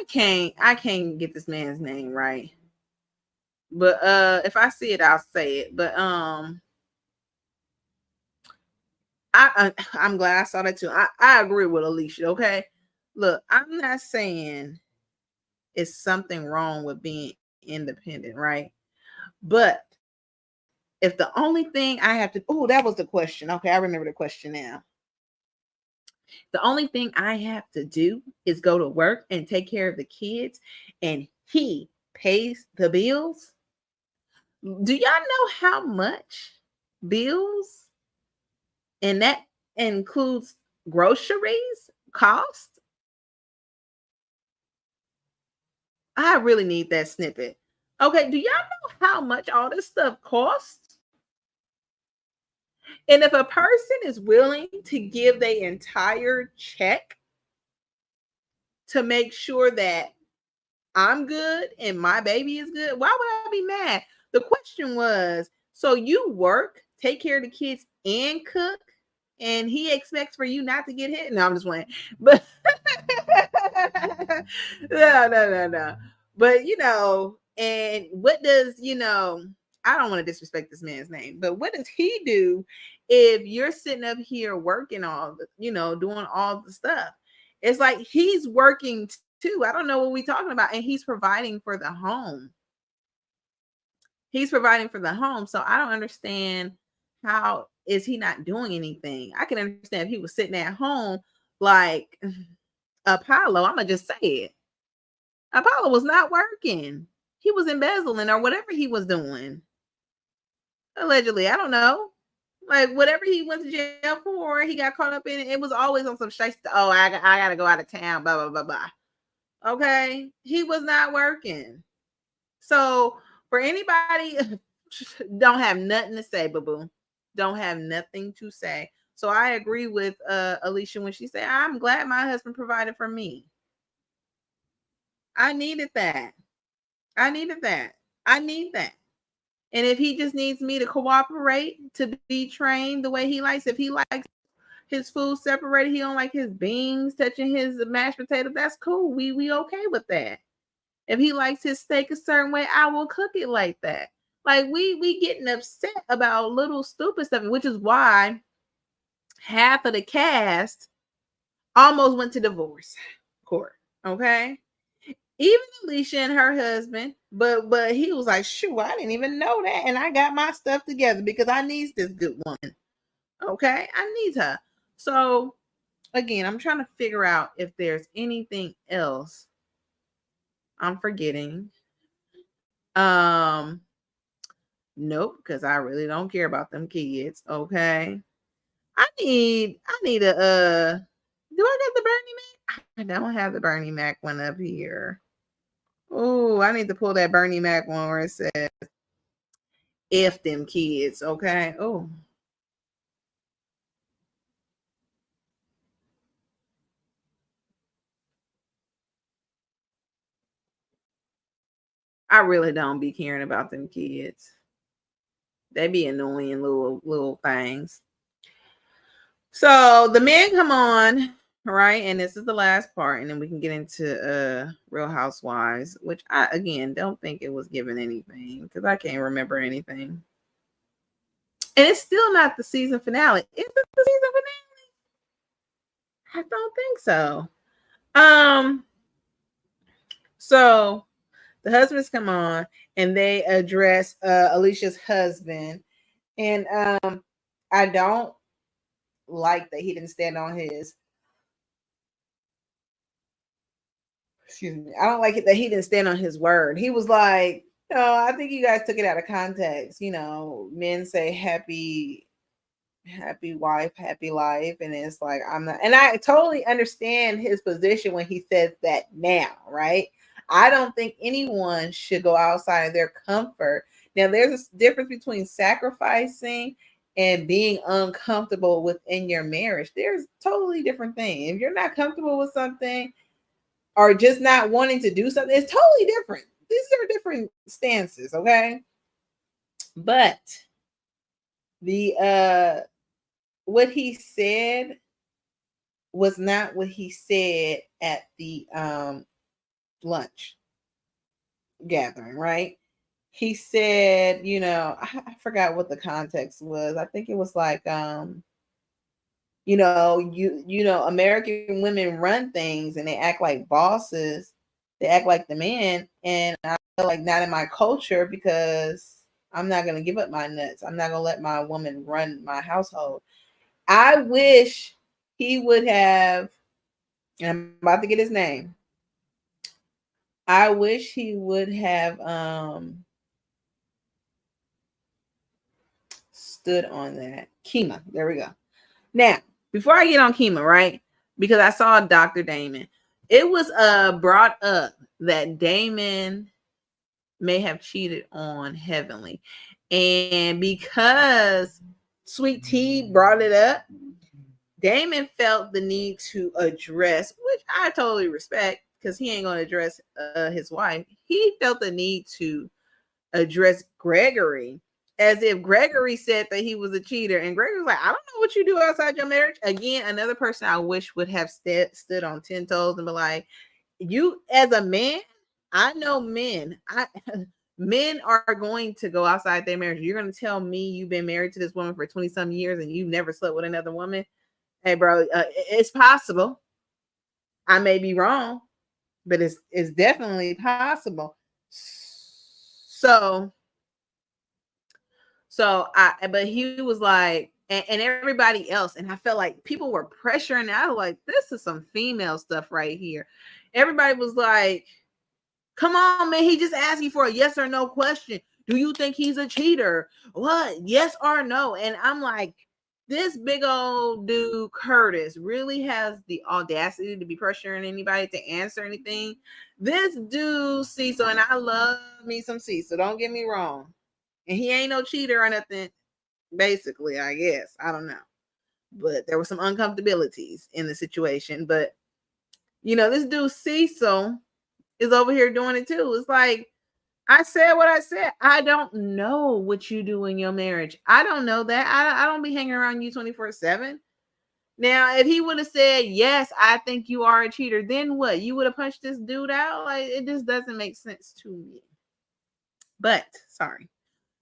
can't get this man's name right. But if I see it, I'll say it. But I'm glad I saw that too. I agree with Alicia, okay? Look, I'm not saying it's something wrong with being independent, right? But if the only thing I have to, oh, that was the question. Okay, I remember the question now. The only thing I have to do is go to work and take care of the kids, and he pays the bills. Do y'all know how much bills, and that includes groceries, cost? I really need that snippet. Okay, do y'all know how much all this stuff costs? And if a person is willing to give their entire check to make sure that I'm good and my baby is good, why would I be mad? The question was, so you work, take care of the kids, and cook, and he expects for you not to get hit? No, I'm just playing. But no. But and what does I don't want to disrespect this man's name, but what does he do if you're sitting up here working all doing all the stuff? It's like he's working too. I don't know what we're talking about. And he's providing for the home. He's providing for the home. So I don't understand, how is he not doing anything? I can understand if he was sitting at home like Apollo. I'm going to just say it. Apollo was not working. He was embezzling or whatever he was doing. Allegedly. I don't know. Like whatever he went to jail for, he got caught up in it. It was always on some shit. Oh, I got to go out of town. Blah, blah, blah, blah. Okay. He was not working. So for anybody, don't have nothing to say, boo-boo. Don't have nothing to say. So I agree with Alicia when she said, I'm glad my husband provided for me. I needed that. I need that. And if he just needs me to cooperate to be trained the way he likes, if he likes his food separated, he don't like his beans touching his mashed potato, that's cool. We okay with that. If he likes his steak a certain way, I will cook it like that. Like we getting upset about little stupid stuff, which is why half of the cast almost went to divorce court. Okay. Even Alicia and her husband, but he was like, shoot, I didn't even know that. And I got my stuff together because I need this good woman. Okay. I need her. So again, I'm trying to figure out if there's anything else I'm forgetting. Nope, because I really don't care about them kids. Okay. I need a do I got the Bernie Mac? I don't have the Bernie Mac one up here. Oh, I need to pull that Bernie Mac one where it says if them kids, okay? Oh. I really don't be caring about them kids. They be annoying little things. So the men come on, right? And this is the last part, and then we can get into Real Housewives, which I again don't think it was given anything because I can't remember anything. And it's still not the season finale. Is it the season finale? I don't think so. So the husbands come on and they address Alicia's husband. And I don't like that he didn't stand on his excuse me. I don't like it that he didn't stand on his word. He was like, no, I think you guys took it out of context. You know, men say happy wife, happy life. And it's like, I'm not, and I totally understand his position when he says that now, right? I don't think anyone should go outside of their comfort. Now, there's a difference between sacrificing and being uncomfortable within your marriage. There's totally different thing. If you're not comfortable with something or just not wanting to do something, it's totally different. These are different stances, okay? But the what he said was not what he said at the lunch gathering, right? He said, you know, I forgot what the context was. I think it was like you know, American women run things and they act like bosses. They act like the man, and I feel like not in my culture because I'm not gonna give up my nuts. I'm not gonna let my woman run my household. I wish he would have, and I'm about to get his name. I wish he would have stood on that. Kima. There we go. Now, before I get on Kima, right? Because I saw Dr. Damon. It was brought up that Damon may have cheated on Heavenly. And because Sweet Tea brought it up, Damon felt the need to address, which I totally respect because he ain't going to address his wife. He felt the need to address Gregory as if Gregory said that he was a cheater. And Gregory was like, I don't know what you do outside your marriage. Again, another person I wish would have stood on 10 toes and be like, you as a man, I know men. Men are going to go outside their marriage. You're going to tell me you've been married to this woman for 20 some years and you've never slept with another woman? Hey, bro, it's possible. I may be wrong, but it's definitely possible. So but he was like, and everybody else, and I felt like people were pressuring. I was like, this is some female stuff right here. Everybody was like, come on, man, he just asked you for a yes or no question. Do you think he's a cheater? What? Yes or no? And I'm like, this big old dude, Curtis, really has the audacity to be pressuring anybody to answer anything. This dude, Cecil, and I love me some Cecil, don't get me wrong. And he ain't no cheater or nothing, basically, I guess. I don't know. But there were some uncomfortabilities in the situation. But, you know, this dude, Cecil, is over here doing it too. It's like, I said what I said. I don't know what you do in your marriage. I don't know that. I don't be hanging around you 24/7. Now, if he would have said, yes, I think you are a cheater, then what? You would have punched this dude out? Like, it just doesn't make sense to me. But, sorry.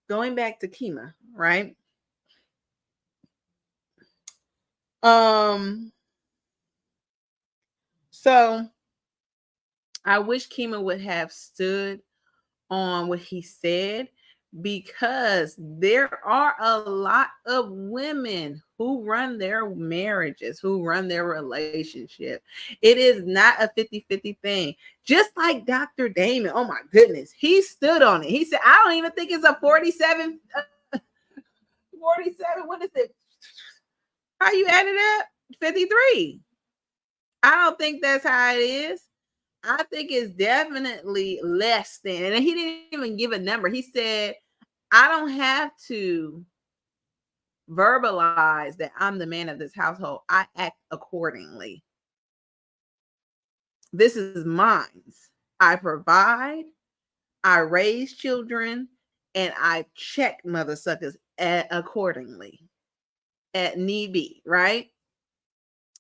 Going back to Kima, right? Um, So I wish Kima would have stood on what he said, because there are a lot of women who run their marriages, who run their relationship. It is not a 50-50 thing. Just like Dr. Damon, oh my goodness, he stood on it. He said, I don't even think it's a 47, 47, what is it? How you add it up? 53. I don't think that's how it is. I think it's definitely less than. And he didn't even give a number. He said, I don't have to verbalize that I'm the man of this household. I act accordingly. This is mine. I provide, I raise children, and I check mother suckers accordingly at need be, right?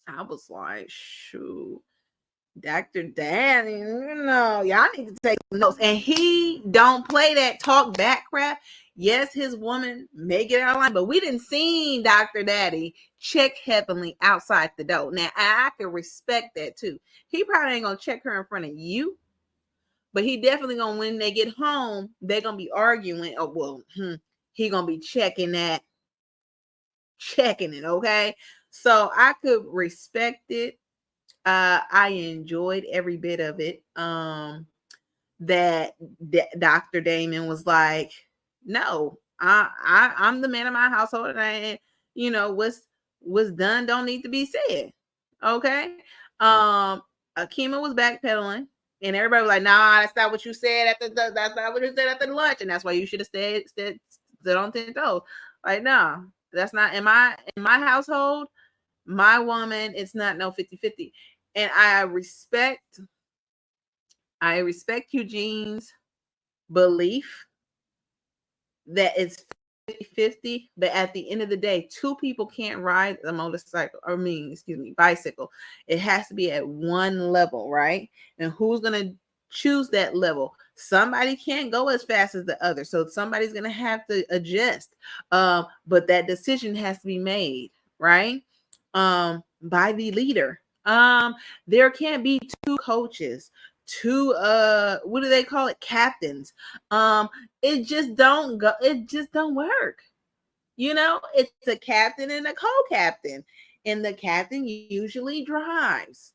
I was like, shoot. Dr. Danny, y'all need to take notes. And he don't play that talk back crap. Yes, his woman may get out of line, but we didn't see Dr. Daddy check Heavenly outside the door. Now, I can respect that too. He probably ain't gonna check her in front of you, but he definitely gonna, when they get home, they're gonna be arguing. Oh, well, he gonna be checking it, okay? So I could respect it. I enjoyed every bit of it. That Dr. Damon was like, no, I'm the man of my household, and what's done don't need to be said. Okay. Akima was backpedaling, and everybody was like, nah, that's not what you said that's not what you said after the lunch, and that's why you should have stood on 10 toes. Like, no, that's not in my household. My woman, it's not no 50-50. And I respect Eugene's belief that it's 50-50, but at the end of the day, two people can't ride a bicycle. It has to be at one level, right? And who's going to choose that level? Somebody can't go as fast as the other, so somebody's going to have to adjust. But that decision has to be made, right? By the leader. There can't be two coaches, two what do they call it, captains. It just don't work. It's a captain and a co-captain, and the captain usually drives,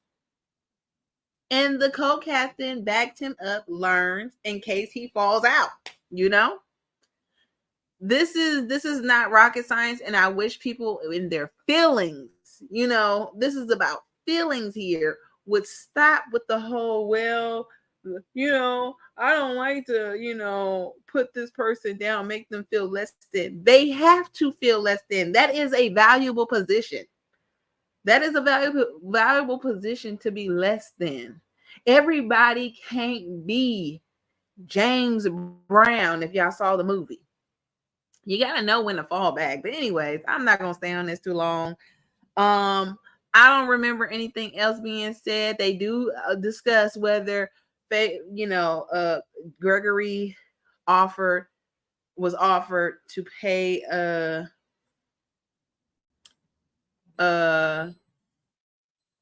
and the co-captain backed him up, learns in case he falls out. This is not rocket science, and I wish people in their feelings, this is about feelings here, would stop with the whole, well, I don't like to, put this person down, make them feel less than. They have to feel less than. That is a valuable position. That is a valuable position to be less than. Everybody can't be James Brown. If y'all saw the movie, you got to know when to fall back. But anyways, I'm not going to stay on this too long. I don't remember anything else being said. They do discuss whether Gregory was offered to pay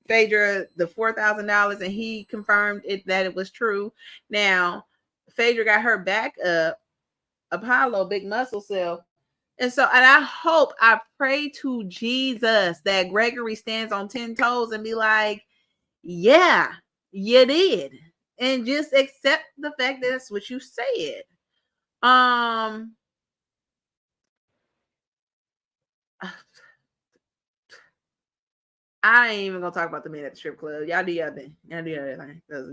Phaedra the $4,000, and he confirmed that it was true. Now, Phaedra got her back up, Apollo, big muscle self. And I pray to Jesus that Gregory stands on 10 toes and be like, yeah, you did. And just accept the fact that that's what you said. I ain't even gonna talk about the men at the strip club. Y'all do your thing. Because,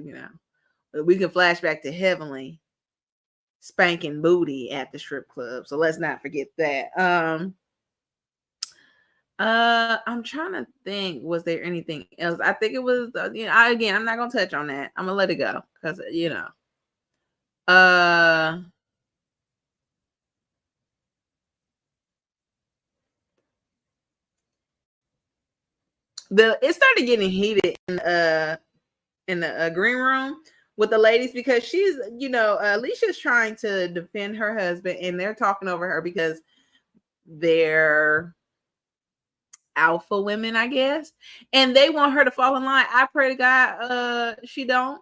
we can flash back to Heavenly spanking booty at the strip club. So let's not forget that. I'm trying to think, was there anything else? I think it was, I'm not gonna touch on that. I'm gonna let it go because it started getting heated in the green room with the ladies, because she's, Alicia's trying to defend her husband, and they're talking over her because they're alpha women, I guess, and they want her to fall in line. I pray to God she don't.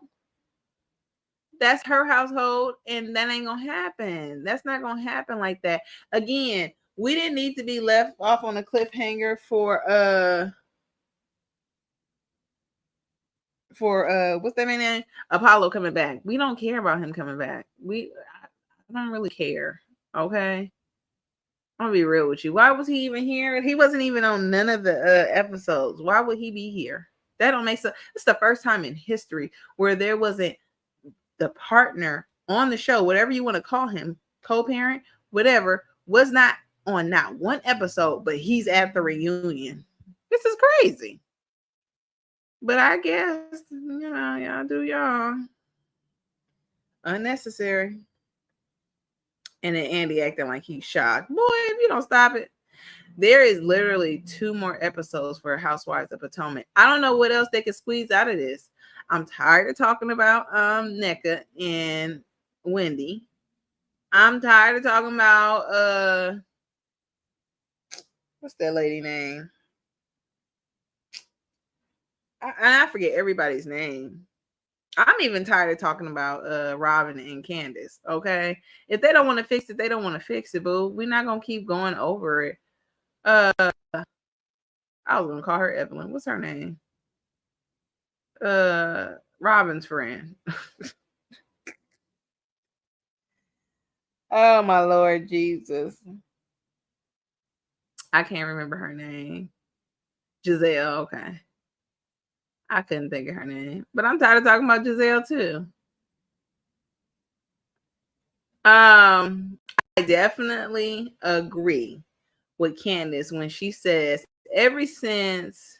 That's her household, and that ain't gonna happen. That's not gonna happen like that. Again, we didn't need to be left off on a cliffhanger for what's that man name? Apollo coming back. We don't care about him coming back. I don't really care. Okay. I'm gonna be real with you. Why was he even here? He wasn't even on none of the episodes. Why would he be here? That don't make sense. It's the first time in history where there wasn't the partner on the show, whatever you want to call him, co-parent, whatever, was not on not one episode, but he's at the reunion. This is crazy. But I guess, y'all do y'all. Unnecessary. And then Andy acting like he's shocked. Boy, if you don't stop it. There is literally 2 more episodes for Housewives of Potomac. I don't know what else they can squeeze out of this. I'm tired of talking about NECA and Wendy. I'm tired of talking about what's that lady name? I forget everybody's name. I'm even tired of talking about Robin and Candace. Okay, if they don't want to fix it, they don't want to fix it. But we're not gonna keep going over it. I was gonna call her Evelyn. What's her name? Robin's friend. Oh my Lord Jesus. I can't remember her name. Giselle, okay. I couldn't think of her name. But I'm tired of talking about Giselle too. I definitely agree with Candace when she says ever since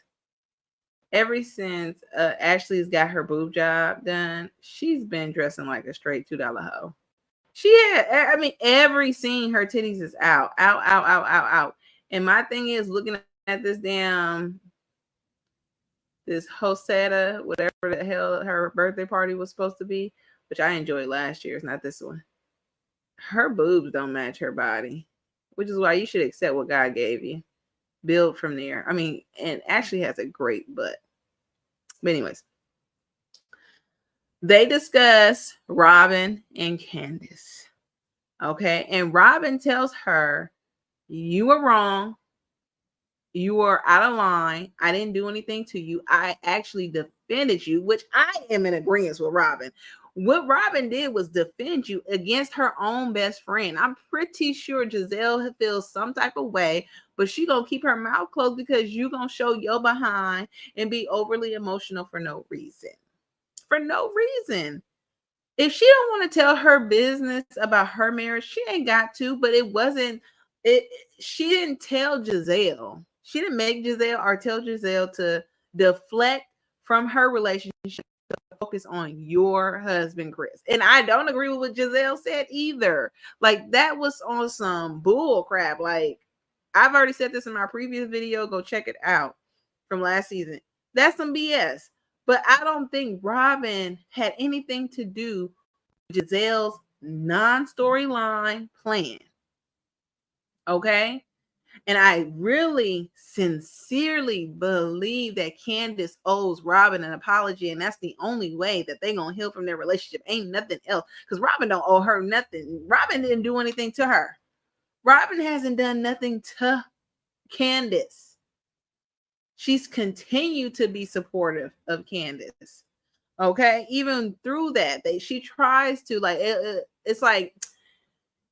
Ashley's got her boob job done, she's been dressing like a straight $2 hoe. I mean, every scene her titties is out. And my thing is looking at this Hosetta, whatever the hell her birthday party was supposed to be, which I enjoyed last year's, not this one. Her boobs don't match her body, which is why you should accept what God gave you. Build from there. I mean, and Ashley has a great butt. But anyways, they discuss Robin and Candace. Okay. And Robin tells her, you were wrong. You were out of line. I didn't do anything to you. I actually defended you, which I am in agreement with Robin. What Robin did was defend you against her own best friend. I'm pretty sure Giselle feels some type of way, but she gonna keep her mouth closed because you gonna show your behind and be overly emotional for no reason. For no reason. If she don't want to tell her business about her marriage, she ain't got to, but she didn't tell Giselle. She didn't make Giselle or tell Giselle to deflect from her relationship to focus on your husband, Chris. And I don't agree with what Giselle said either. Like, that was on some bull crap. Like, I've already said this in my previous video. Go check it out from last season. That's some BS. But I don't think Robin had anything to do with Giselle's non-storyline plan. Okay? And I really sincerely believe that Candace owes Robin an apology, and that's the only way that they're going to heal from their relationship. Ain't nothing else. Because Robin don't owe her nothing. Robin didn't do anything to her. Robin hasn't done nothing to Candace. She's continued to be supportive of Candace. Okay? Even through that, she tries to, like, it's like,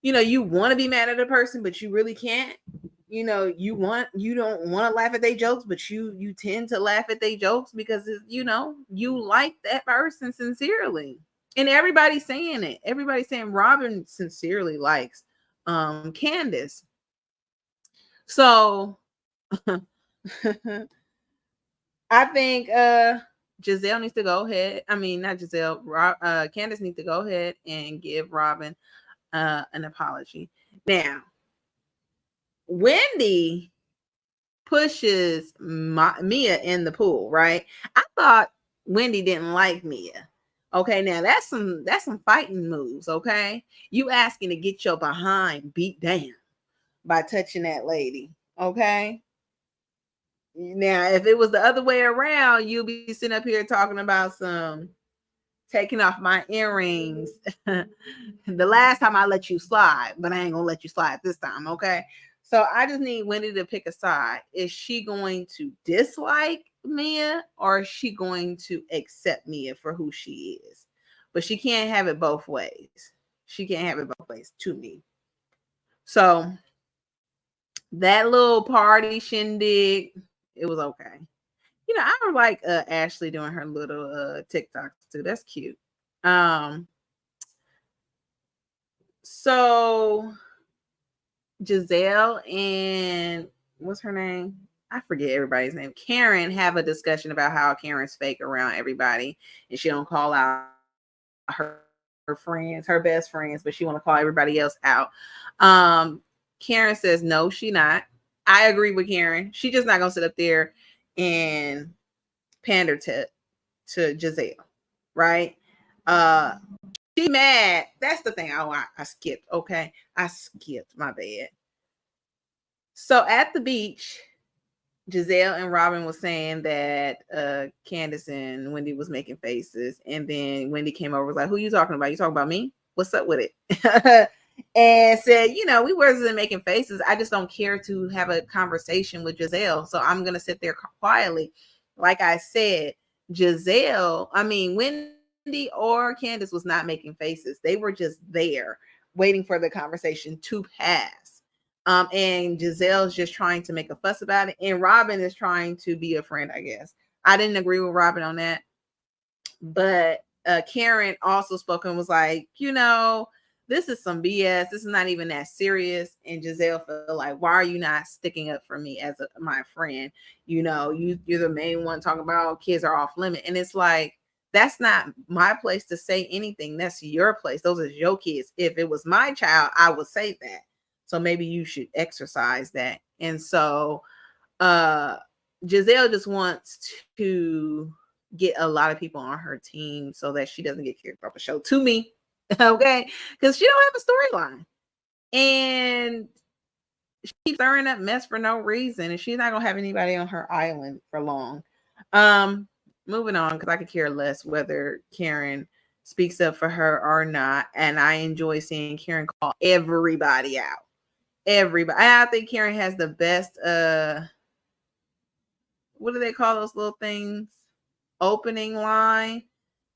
you want to be mad at a person, but you really can't. You don't want to laugh at their jokes, but you tend to laugh at their jokes because you like that person sincerely. And everybody's saying it. Everybody's saying Robin sincerely likes Candace. So I think Giselle needs to go ahead. I mean, not Giselle. Candace needs to go ahead and give Robin an apology. Now, Wendy pushes Mia in the pool, right? I thought Wendy didn't like Mia. Okay, now that's some fighting moves. Okay, you asking to get your behind beat down by touching that lady. Okay, Now, if it was the other way around, you'll be sitting up here talking about some taking off my earrings the last time I let you slide, but I ain't gonna let you slide this time, okay? So I just need Wendy to pick a side. Is she going to dislike Mia, or is she going to accept Mia for who she is? But she can't have it both ways. She can't have it both ways to me. So that little party shindig, it was okay. You know, I like Ashley doing her little TikToks too. That's cute. So Giselle and what's her name? I forget everybody's name. Karen have a discussion about how Karen's fake around everybody, and she don't call out her friends, her best friends, but she want to call everybody else out. Karen says no, she not. I agree with Karen. She just not gonna sit up there and pander to Giselle, right? She mad. That's the thing. Oh, I skipped. Okay, I skipped. My bad. So at the beach, Giselle and Robin was saying that Candace and Wendy was making faces, and then Wendy came over, was like, "Who you talking about? You talking about me? What's up with it?" And said, "You know, we wasn't making faces. I just don't care to have a conversation with Giselle, so I'm gonna sit there quietly." Like I said, Wendy or Candace was not making faces. They were just there waiting for the conversation to pass. And Giselle's just trying to make a fuss about it. And Robin is trying to be a friend, I guess. I didn't agree with Robin on that. But Karen also spoke and was like, you know, this is some BS. This is not even that serious. And Giselle felt like, why are you not sticking up for me as my friend? You know, you're the main one talking about kids are off limit. And it's like, that's not my place to say anything. That's your place. Those are your kids. If it was my child, I would say that. So maybe you should exercise that. And so Giselle just wants to get a lot of people on her team so that she doesn't get kicked off the show, to me. Okay, because she don't have a storyline, and she keeps stirring up mess for no reason, and she's not gonna have anybody on her island for long. Moving on, because I could care less whether Karen speaks up for her or not, and I enjoy seeing Karen call everybody out. Everybody. I think Karen has the best what do they call those little things? Opening line.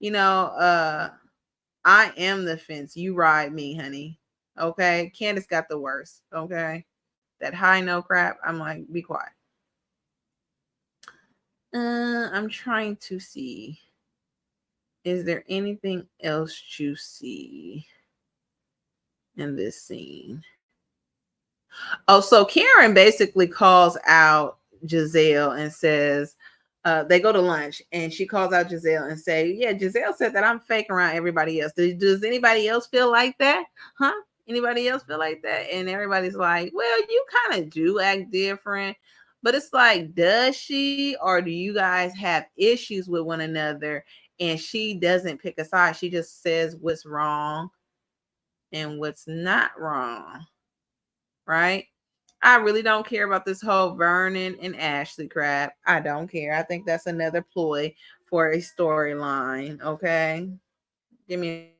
You know, I am the fence. You ride me, honey. Okay. Candace got the worst. Okay. That high no crap. I'm like, be quiet. I'm trying to see. Is there anything else juicy in this scene? Oh, so Karen basically calls out Giselle and says, they go to lunch and she calls out Giselle and say, yeah, Giselle said that I'm fake around everybody else. Does anybody else feel like that? Huh? Anybody else feel like that? And everybody's like, well, you kind of do act different. But it's like, does she, or do you guys have issues with one another? And she doesn't pick a side. She just says what's wrong and what's not wrong. Right? I really don't care about this whole Vernon and Ashley crap. I don't care. I think that's another ploy for a storyline. Okay. Give me.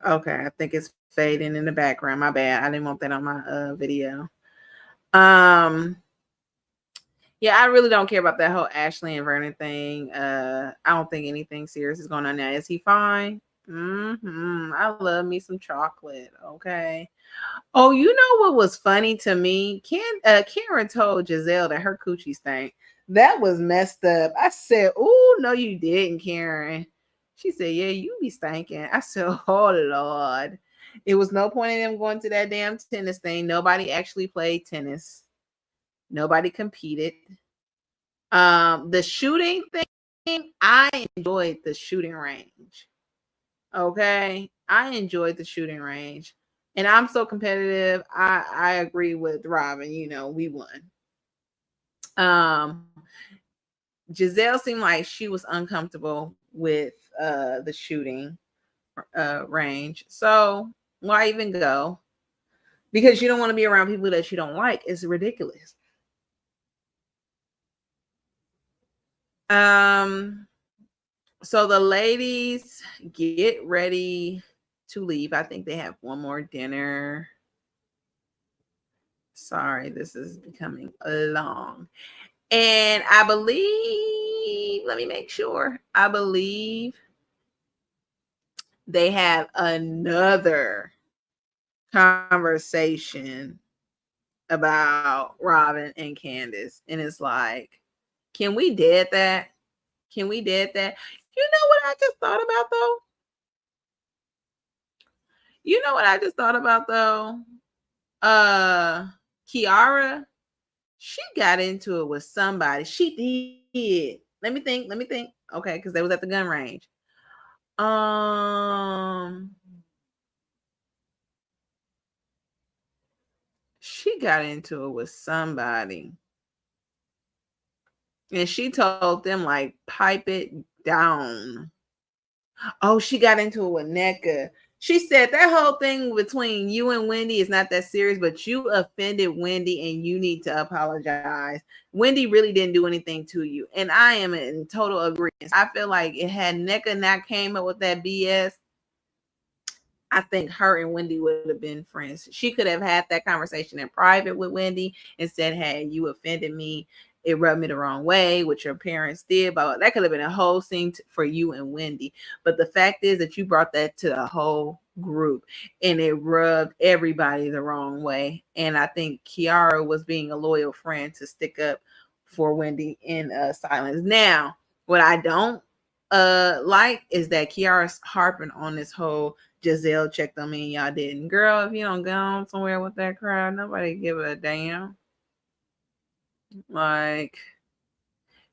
Okay. I think it's fading in the background. My bad. I didn't want that on my video. Yeah, I really don't care about that whole Ashley and Vernon thing. I don't think anything serious is going on now. Is he fine? I love me some chocolate. Okay. Oh, you know what was funny to me? Karen told Giselle that her coochie stank. That was messed up. I said, "Oh no, you didn't, Karen." She said, "Yeah, you be stinking." I said, "Oh Lord." It was no point in them going to that damn tennis thing. Nobody actually played tennis. Nobody competed. The shooting thing, I enjoyed the shooting range. Okay, I enjoyed the shooting range. And I'm so competitive. I agree with Robin. We won. Giselle seemed like she was uncomfortable with the shooting range. So why even go? Because you don't want to be around people that you don't like. It's ridiculous. So the ladies get ready to leave. I think they have one more dinner. Sorry, this is becoming long. And I believe, let me make sure. I believe they have another conversation about Robin and Candace. And it's like, can we dead that? Can we dead that? You know what I just thought about though? You know what I just thought about though? Kiara, she got into it with somebody. She did. Let me think. Okay, because they was at the gun range. She got into it with somebody. And she told them, like, pipe it down. Oh, she got into it with NECA. She said that whole thing between you and Wendy is not that serious, but you offended Wendy and you need to apologize. Wendy really didn't do anything to you. And I am in total agreement. I feel like it had NECA not came up with that BS, I think her and Wendy would have been friends. She could have had that conversation in private with Wendy and said, hey, you offended me. It rubbed me the wrong way, what your parents did. But that could have been a whole scene for you and Wendy. But the fact is that you brought that to the whole group and it rubbed everybody the wrong way. And I think Kiara was being a loyal friend to stick up for Wendy in silence. Now, what I don't like is that Kiara's harping on this whole Giselle checked on me and y'all didn't. Girl, if you don't go on somewhere with that crowd, nobody give a damn. Like,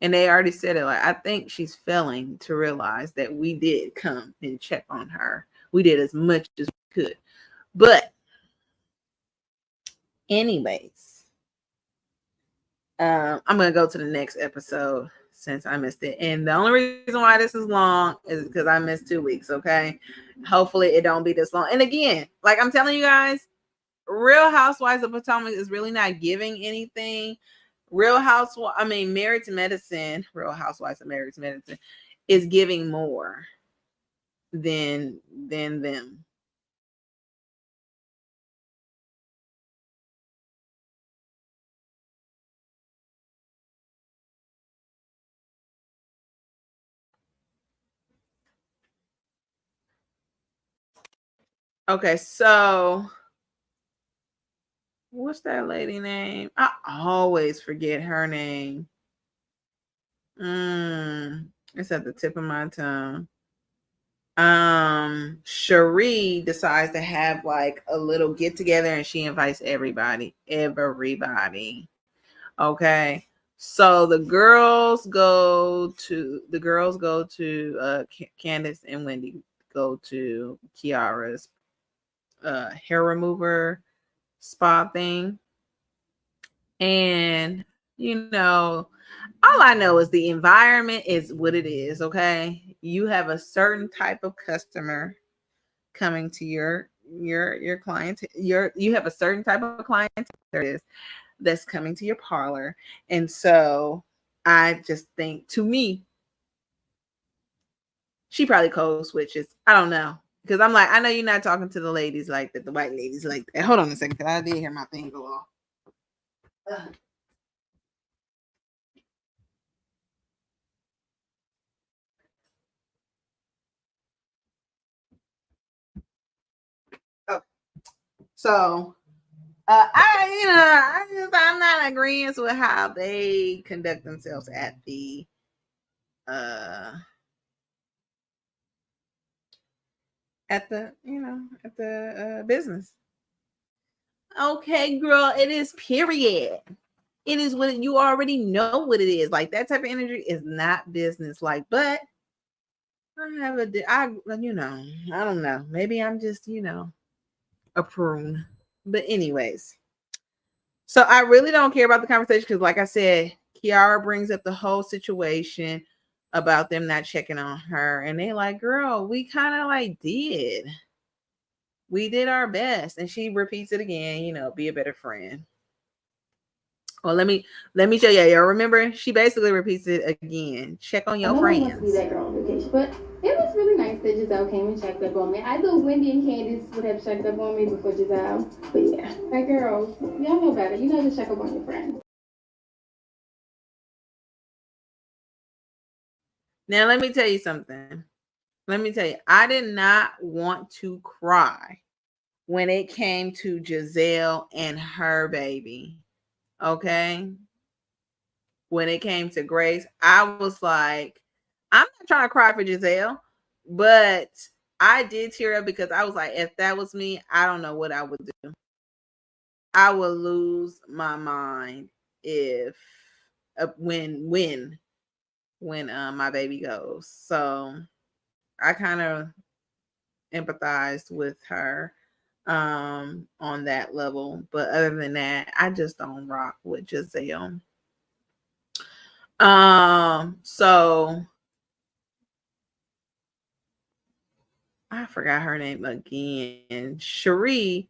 and they already said it. Like, I think she's failing to realize that we did come and check on her. We did as much as we could. But anyways, I'm gonna go to the next episode since I missed it. And the only reason why this is long is because I missed 2 weeks. Okay. Hopefully it don't be this long. And again, like I'm telling you guys, Real Housewives of Potomac is really not giving anything. Married to Medicine, Real Housewives of Married to Medicine is giving more than them. Okay, so what's that lady name? I always forget her name. It's at the tip of my tongue. Cherie decides to have like a little get together and she invites everybody. Okay. So the girls go to Candace and Wendy go to Kiara's hair remover spa thing. And all I know is the environment is what it is. Okay. You have a certain type of customer coming to your client. You have a certain type of client that's coming to your parlor. And so I just think, to me, she probably code switches. I don't know. Because I'm like, I know you're not talking to the ladies like that, the white ladies like that. Hold on a second, because I did hear my thing go off. Oh. So I'm not agreeing with how they conduct themselves at the business. Okay, girl, it is period. It is what you already know what it is. Like that type of energy is not business like, but I don't know. Maybe I'm just, a prune. But anyways, so I really don't care about the conversation because, like I said, Kiara brings up the whole situation about them not checking on her, and they like, girl, we kind of like we did our best, and she repeats it again, you know, be a better friend. Well, let me show you. Y'all remember? She basically repeats it again. Check on your friends. I know I must be that girl on vacation, but it was really nice that Giselle came and checked up on me. I thought Wendy and Candice would have checked up on me before Giselle, but yeah, like girls, y'all know better. You know to check up on your friends. Now, let me tell you something. Let me tell you, I did not want to cry when it came to Giselle and her baby. Okay. When it came to Grace, I was like, I'm not trying to cry for Giselle, but I did tear up because I was like, if that was me, I don't know what I would do. I would lose my mind if when my baby goes. So I kind of empathized with her on that level, but other than that, I just don't rock with Giselle. So I forgot her name again. Cherie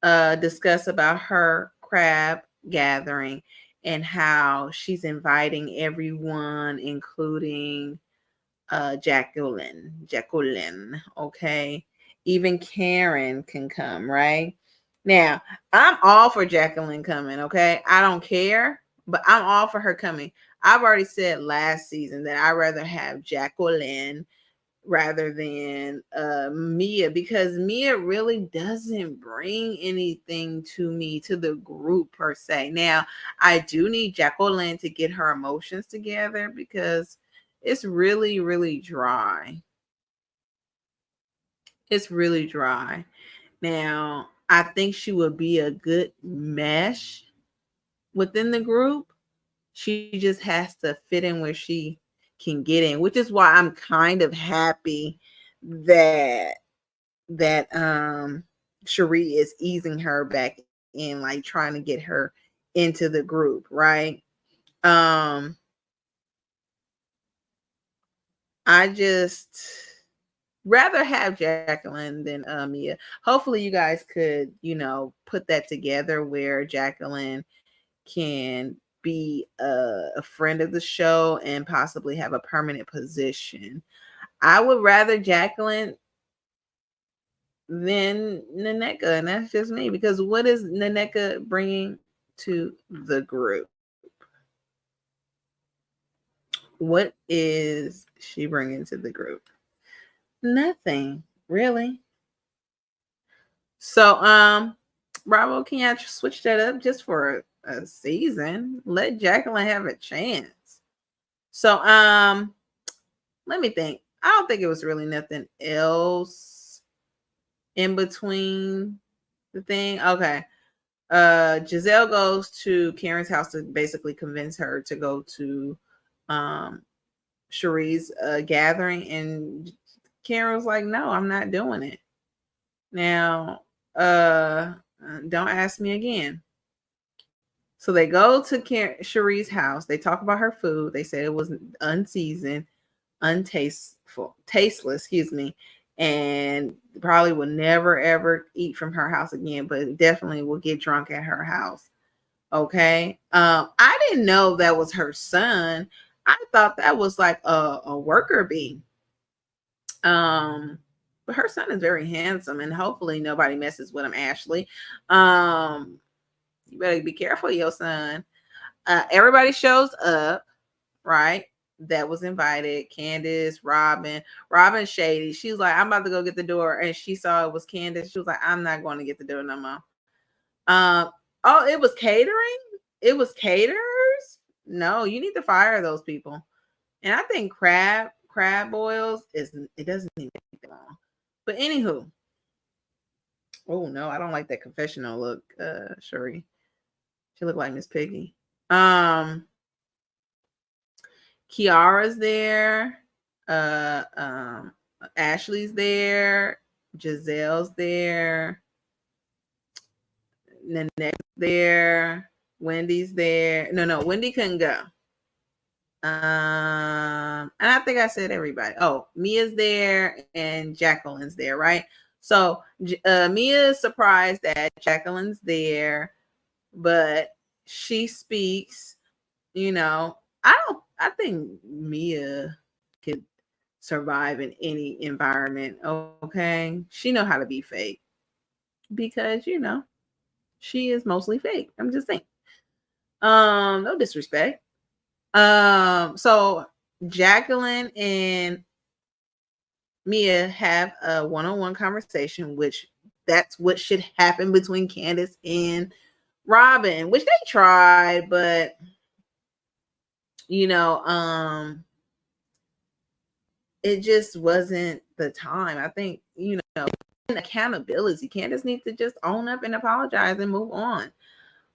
discussed about her crab gathering and how she's inviting everyone, including Jacqueline. Okay. Even Karen can come, right? Now, I'm all for Jacqueline coming, okay? I don't care, but I'm all for her coming. I've already said last season that I'd rather have Jacqueline rather than Mia, because Mia really doesn't bring anything to me, to the group per se. Now, I do need Jacqueline to get her emotions together because it's really, really dry. It's really dry. Now, I think she would be a good mesh within the group. She just has to fit in where she can get in, which is why I'm kind of happy that Cherie is easing her back in, like trying to get her into the group, right? I just rather have Jacqueline than Mia. Hopefully you guys could, you know, put that together where Jacqueline can be a friend of the show and possibly have a permanent position. I would rather Jacqueline than Naneka, and that's just me, because what is Naneka bringing to the group? What is she bringing to the group? Nothing, really. So, Bravo, can you switch that up just for a season? Let Jacqueline have a chance. So, let me think. I don't think it was really nothing else in between the thing. Okay. Giselle goes to Karen's house to basically convince her to go to Cherie's gathering, and Karen was like, no, I'm not doing it. Now, don't ask me again. So they go to Cherie's house. They talk about her food. They said it was unseasoned, tasteless, excuse me, and probably will never ever eat from her house again, but definitely will get drunk at her house. Okay. I didn't know that was her son. I thought that was like a worker bee. But her son is very handsome, and hopefully nobody messes with him, Ashley. You better be careful, your son. Everybody shows up, right? That was invited. Candace, Robin shady. She was like, I'm about to go get the door. And she saw it was Candace. She was like, I'm not going to get the door no more. Oh, it was catering? It was caterers? No, you need to fire those people. And I think crab boils it doesn't even take that long. But anywho. Oh no, I don't like that confessional look, Sherry. She looked like Miss Piggy. Kiara's there. Ashley's there. Giselle's there. Nanette's there. Wendy's there. No, Wendy couldn't go. And I think I said everybody. Oh, Mia's there and Jacqueline's there, right? So Mia is surprised that Jacqueline's there, but she speaks. I think Mia could survive in any environment. Okay, she know how to be fake because she is mostly fake. I'm just saying. No disrespect. So Jacqueline and Mia have a one-on-one conversation, which that's what should happen between Candace and Robin, which they tried, but you know, it just wasn't the time. I think, accountability. Candace needs to just own up and apologize and move on.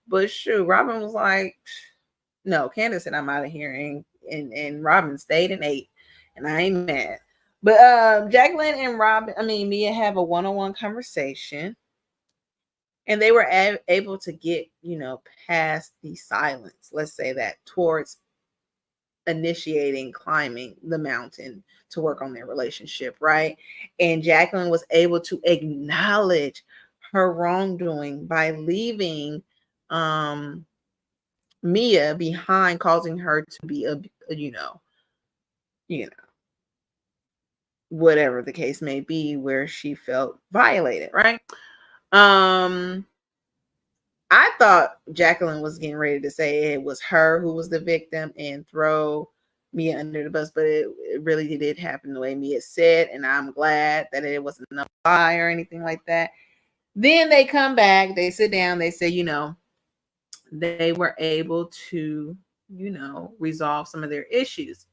But shoot, Robin was like, no, Candace said I'm out of here, and Robin stayed and ate, and I ain't mad. But Jacqueline and Mia have a one-on-one conversation, and they were able to get past the silence. Let's say that towards initiating climbing the mountain to work on their relationship, right? And Jacqueline was able to acknowledge her wrongdoing by leaving Mia behind, causing her to be a whatever the case may be, where she felt violated, right? I thought Jacqueline was getting ready to say it was her who was the victim and throw Mia under the bus, but it really did happen the way Mia said, and I'm glad that it wasn't a lie or anything like that. Then they come back, they sit down, they say, they were able to, resolve some of their issues.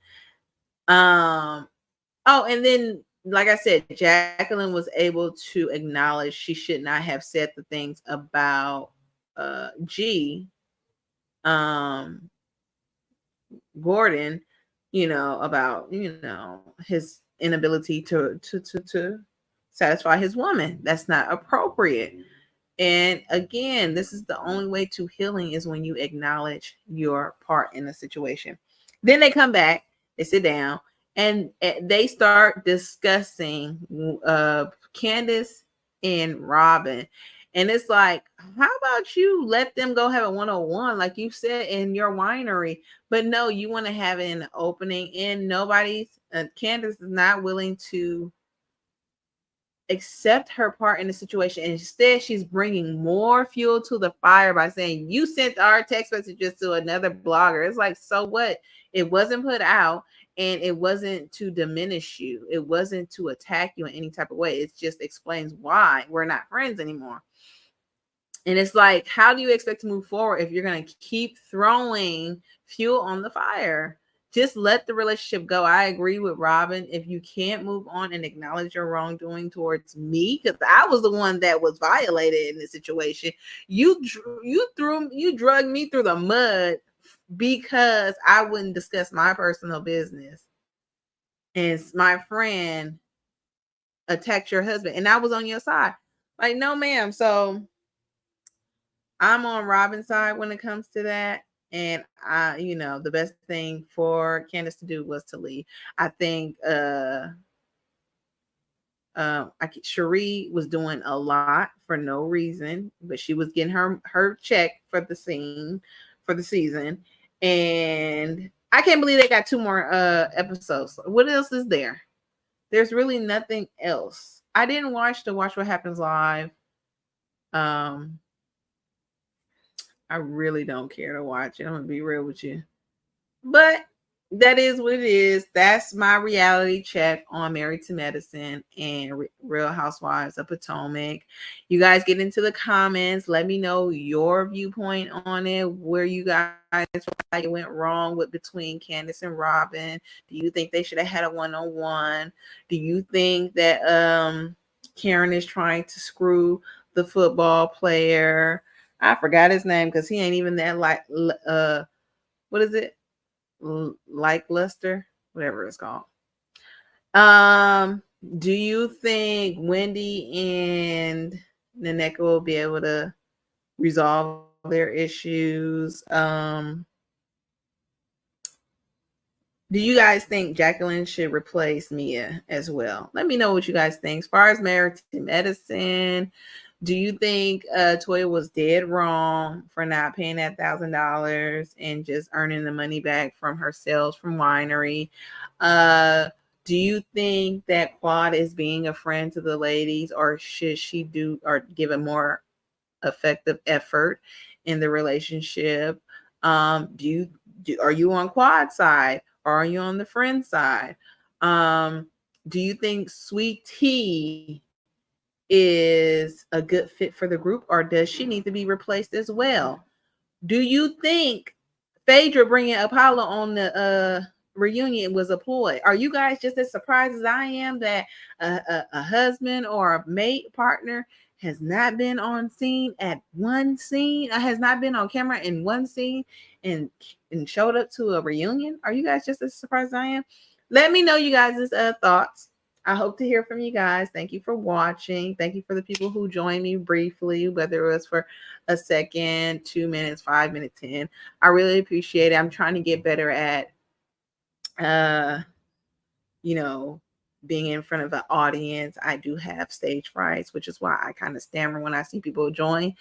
Oh, and then, like I said, Jacqueline was able to acknowledge she should not have said the things about G Gordon, about his inability to satisfy his woman. That's not appropriate. And again, this is the only way to healing is when you acknowledge your part in the situation. Then they come back, they sit down, and they start discussing Candace and Robin. And it's like, how about you let them go have a 101, like you said, in your winery? But no, you want to have it in the opening, and Candace is not willing to accept her part in the situation. Instead, she's bringing more fuel to the fire by saying, you sent our text messages to another blogger. It's like, so what? It wasn't put out, and it wasn't to diminish you. It wasn't to attack you in any type of way. It just explains why we're not friends anymore. And it's like, how do you expect to move forward if you're going to keep throwing fuel on the fire? Just let the relationship go. I agree with Robin. If you can't move on and acknowledge your wrongdoing towards me, because I was the one that was violated in this situation, you drug me through the mud because I wouldn't discuss my personal business, and my friend attacked your husband, and I was on your side. Like, no, ma'am. So I'm on Robin's side when it comes to that. And the best thing for Candace to do was to leave. I think Cherie was doing a lot for no reason, but she was getting her check for the season. And I can't believe they got 2 more episodes. What else is there? There's really nothing else. I didn't watch Watch What Happens Live. I really don't care to watch it. I'm gonna be real with you. But that is what it is. That's my reality check on Married to Medicine and Real Housewives of Potomac. You guys get into the comments. Let me know your viewpoint on it, where you guys like it went wrong between Candace and Robin. Do you think they should have had a one-on-one? Do you think that Karen is trying to screw the football player? I forgot his name because he ain't even that what is it? Like Luster, whatever it's called. Do you think Wendy and Naneka will be able to resolve their issues. Do you guys think Jacqueline should replace Mia as well? Let me know what you guys think. As far as Married to Medicine, do you think Toya was dead wrong for not paying that $1,000 and just earning the money back from her sales from winery? Do you think that Quad is being a friend to the ladies, or should she do or give a more effective effort in the relationship? Are you on Quad side or are you on the friend side? Do you think Sweet Tea is a good fit for the group, or does she need to be replaced as well? Do you think Phaedra bringing Apollo on the reunion was a ploy? Are you guys just as surprised as I am that a husband or a mate partner has not been on scene at one scene, has not been on camera in one scene and showed up to a reunion? Are you guys just as surprised as I am? Let me know you guys' thoughts. I hope to hear from you guys. Thank you for watching. Thank you for the people who joined me briefly, whether it was for a second, 2 minutes, 5 minutes, 10. I really appreciate it. I'm trying to get better at, you know, being in front of an audience. I do have stage frights, which is why I kind of stammer when I see people join.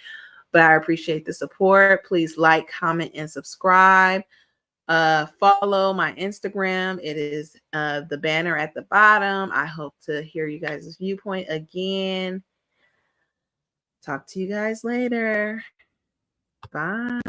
But I appreciate the support. Please like, comment, and subscribe. Follow my Instagram. It is the banner at the bottom. I hope to hear you guys' viewpoint again. Talk to you guys later. Bye.